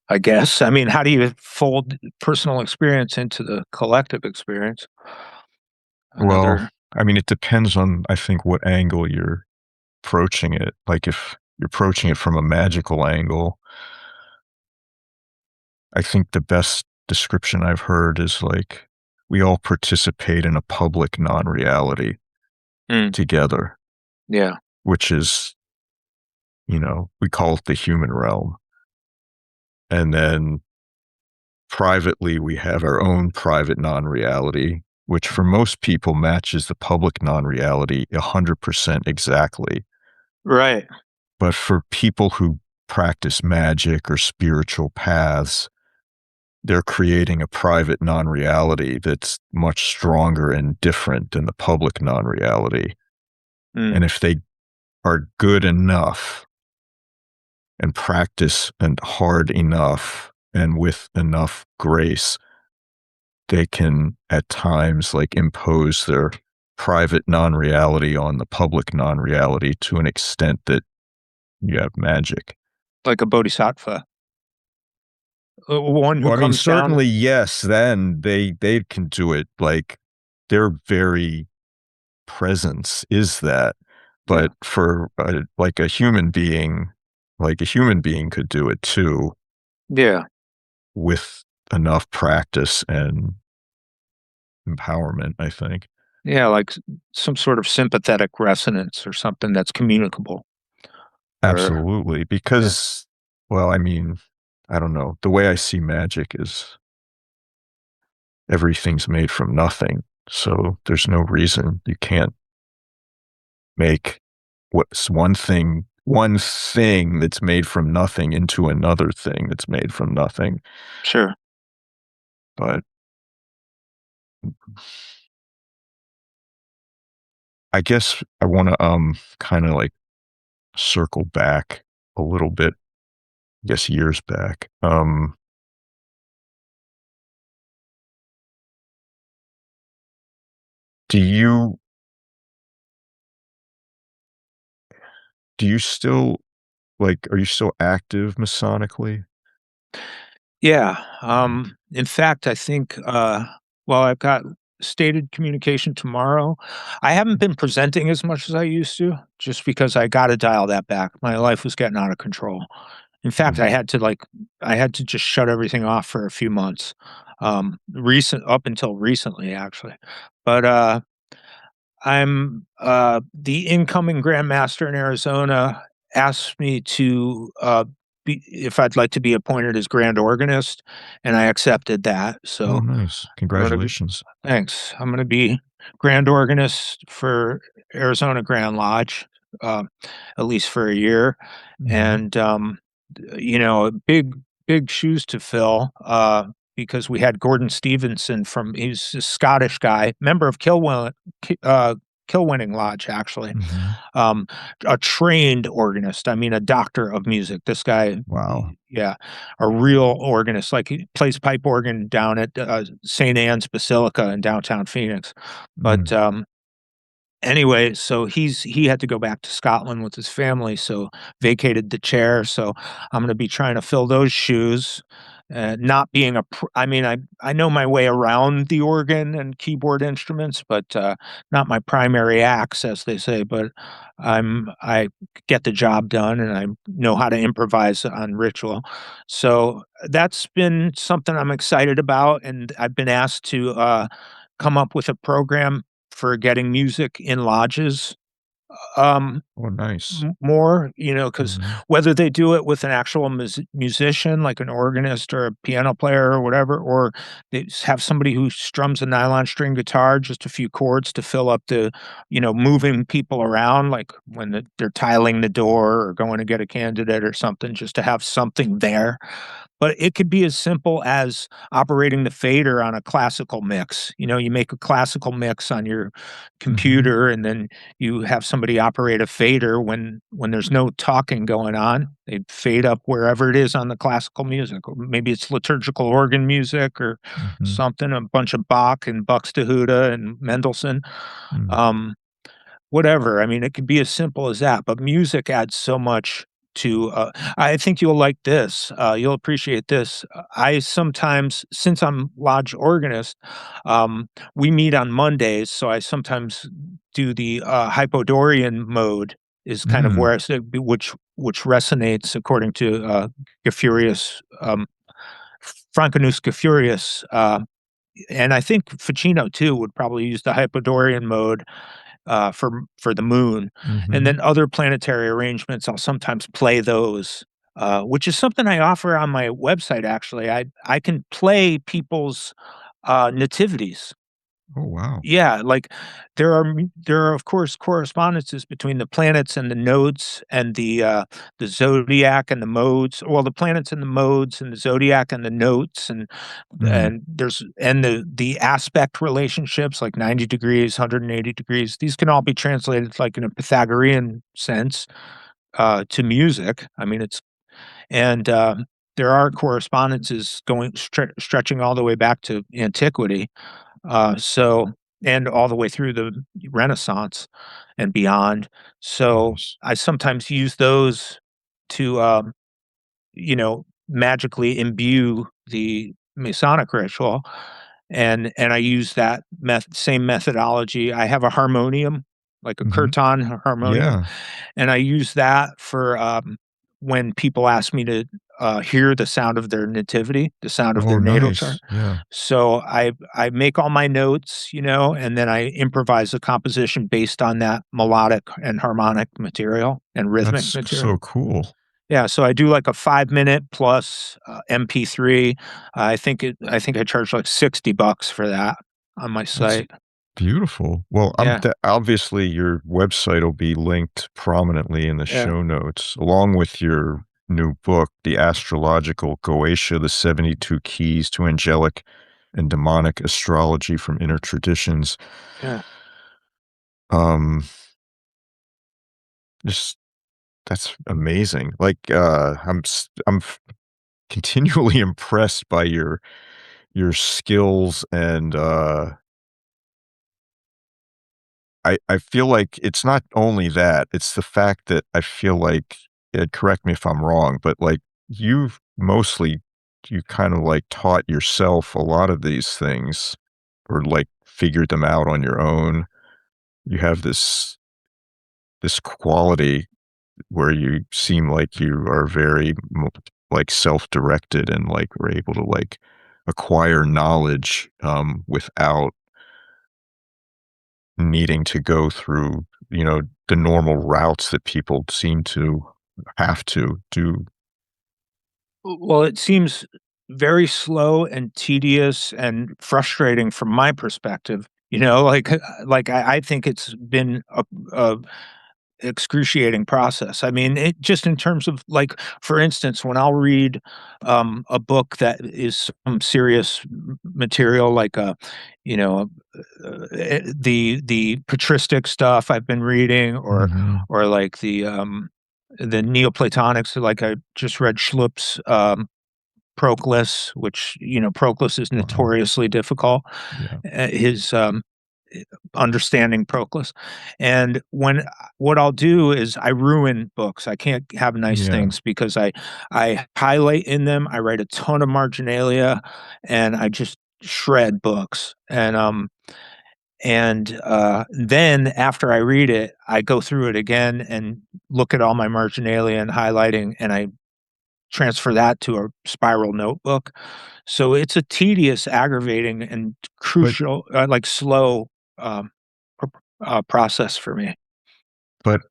I guess. I mean, how do you fold personal experience into the collective experience? Well, Another I mean, it depends on, I think, what angle you're approaching it. Like, if you're approaching it from a magical angle, I think the best description I've heard is like, we all participate in a public non-reality mm, together, yeah, which is, we call it the human realm. And then privately, we have our own private non-reality, which for most people matches the public non-reality 100% exactly. right. But for people who practice magic or spiritual paths, they're creating a private non-reality that's much stronger and different than the public non-reality. Mm, And if they are good enough and practice and hard enough and with enough grace, they can at times like impose their private non-reality on the public non-reality to an extent that you have magic. like a bodhisattva, one who Well, I mean, comes down. certainly, yes, then they can do it. Like, their very presence is that. Yeah, But for, like a human being could do it too yeah, with enough practice and empowerment, I think. yeah, like some sort of sympathetic resonance or something that's communicable. Or Absolutely, yeah, because well, I mean, I don't know. The way I see magic is everything's made from nothing, so there's no reason you can't make what's one thing that's made from nothing into another thing that's made from nothing. sure. But I guess I wanna, kinda, like, circle back. a little bit, I guess, years back. Do you do you still like, are you still active Masonically? Yeah, in fact, I think, well, I've got stated communication tomorrow. I haven't been presenting as much as I used to, just because I gotta dial that back. My life was getting out of control. In fact, Mm. I had to just shut everything off for a few months, recent up until recently, actually. But, the incoming grandmaster in Arizona asked me to, be if I'd like to be appointed as grand organist, and I accepted that, Oh, so nice. I'm gonna be Congratulations. thanks. I'm gonna be grand organist for Arizona Grand Lodge, uh, at least for a year, Mhm. and, big shoes to fill, because we had Gordon Stevenson he's a Scottish guy, member of Ki Kill Winning Lodge, actually, Mhm. um, a trained organist, I mean, a doctor of music. This guy, Wow. yeah, a real organist, like, he plays pipe organ down at, St. Anne's Basilica in downtown Phoenix, but, Mm. anyway, so he had to go back to Scotland with his family, so vacated the chair, so I'm gonna be trying to fill those shoes, not being a I mean, I know my way around the organ and keyboard instruments, but, not my primary axe, as they say, but I get the job done, and I know how to improvise on ritual. So, that's been something I'm excited about, and I've been asked to, come up with a program for getting music in lodges, um, Oh, nice. more, because Mhm. whether they do it with an actual musician, like an organist or a piano player or whatever, or they have somebody who strums a nylon string guitar, just a few chords to fill up moving people around, like when they're tiling the door or going to get a candidate or something, just to have something there. But it could be as simple as operating the fader on a classical mix. You make a classical mix on your Mhm. computer, and then you have somebody operate a fader when there's no talking going on. They fade up wherever it is on the classical music. Or maybe it's liturgical organ music or Mhm. something, a bunch of Bach and Buxtehude and Mendelssohn. Mm. Um, Whatever, I mean, it could be as simple as that, but music adds so much to, I think you'll like this, you'll appreciate this. I sometimes since I'm lodge organist, we meet on Mondays, so I sometimes do the, Hypodorian mode is kind of Mm. where I say which resonates according to, Gafurius, Francanus Gafurius, and I think Ficino too would probably use the Hypodorian mode, for the moon, and Mhm. then other planetary arrangements, I'll sometimes play those, which is something I offer on my website, actually. I can play people's, nativities. Oh, wow. Yeah, like, there are, of course, correspondences between the planets and the nodes and the zodiac and the modes, well, the planets and the modes and the zodiac and the notes, Mm. the aspect relationships, like 90 degrees, 180 degrees. These can all be translated, like, in a Pythagorean sense, to music. I mean, there are correspondences stretching all the way back to antiquity. So and all the way through the Renaissance and beyond. So Nice. I sometimes use those to, magically imbue the Masonic ritual, and I use that same methodology. I have a harmonium, like a Mhm. kirtan harmonium, Yeah. and I use that for, when people ask me to, hear the sound of their nativity, the sound of Oh, their natal chart. nice. Yeah. So I make all my notes, and then I improvise a composition based on that melodic and harmonic material and rhythmic That's material. so cool. Yeah, so I do like a 5-minute plus, MP3. I think I charge like $60 for that on my That's site. beautiful. Well, I'm Yeah, obviously, your website will be linked prominently in the yeah, show notes, along with your new book, The Astrological Goetia, The 72 Keys to Angelic and Demonic Astrology from Inner Traditions. yeah. Um, just that's amazing. Like, continually impressed by your skills and, I feel like it's not only that, it's the fact that I feel like correct me if I'm wrong, but, like, you've mostly you kinda, like, taught yourself a lot of these things or, like, figured them out on your own. You have this quality where you seem like you are very, like, self-directed and, like, were able to, like, acquire knowledge, without needing to go through, the normal routes that people seem to have to do. Well, it seems very slow and tedious and frustrating from my perspective, like I think it's been a excruciating process. I mean, it just in terms of like, for instance, when I'll read a book that is some serious material, like the patristic stuff I've been reading, Mhm. or like the Neoplatonics. Like I just read Schlupp's Proclus, which Proclus is Wow. notoriously difficult. Yeah. His understanding Proclus. And what I'll do is I ruin books. I can't have nice Yeah. things because I highlight in them, I write a ton of marginalia, and I just shred books. And then after I read it, I go through it again and look at all my marginalia and highlighting, and I transfer that to a spiral notebook. So it's a tedious, aggravating, and But crucial, like slow, um, process for me. but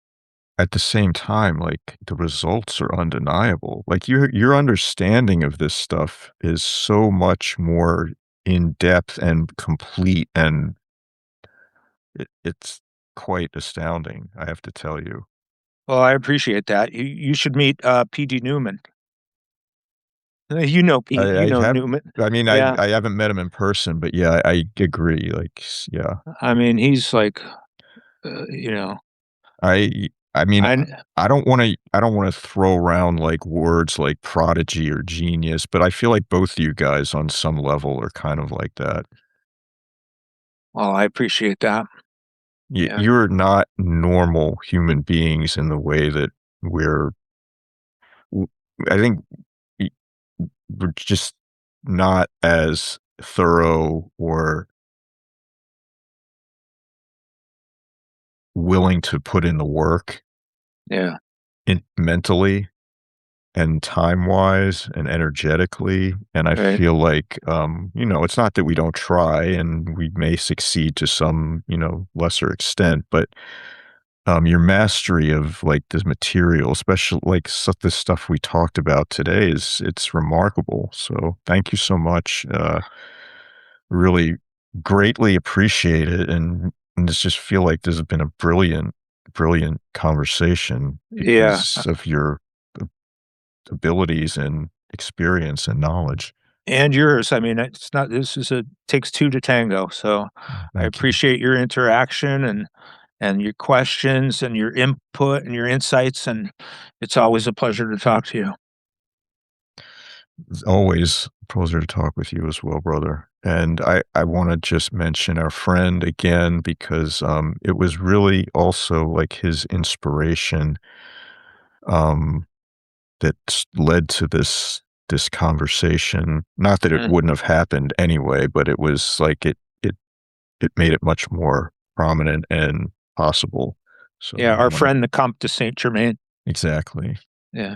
at the same time, like, the results are undeniable. Like, your understanding of this stuff is so much more in-depth and complete, and it's quite astounding, I have to tell you. Well, I appreciate that. You should meet P.D. Newman. You I know have Newman. I mean, Yeah, I haven't met him in person, but yeah, I agree, like, yeah. I mean he's like, I mean, I I don't wanna throw around, like, words like prodigy or genius, but I feel like both of you guys on some level are kind of like that. well, I appreciate that. Yeah, You're not normal human beings in the way that we're w I think y we're just not as thorough or willing to put in the work yeah, mentally and time-wise and energetically, and I right. feel like, it's not that we don't try and we may succeed to some, lesser extent, but, your mastery of, like, this material, especially, like, the stuff we talked about today it's remarkable, so thank you so much, really greatly appreciate it, and just feel like this has been a brilliant conversation Yeah, because of your abilities and experience and knowledge. and yours. I mean, it's not. This is a takes two to tango. So I Thank you. appreciate your interaction and your questions and your input and your insights. And it's always a pleasure to talk to you. It's always a pleasure to talk with you as well, brother. And I want to just mention our friend again because it was really also like his inspiration um, that led to this conversation. Not that it Mm. wouldn't have happened anyway, but it was like it made it much more prominent and possible. So Yeah, I our want to friend, the Comte de Saint Germain. exactly. Yeah.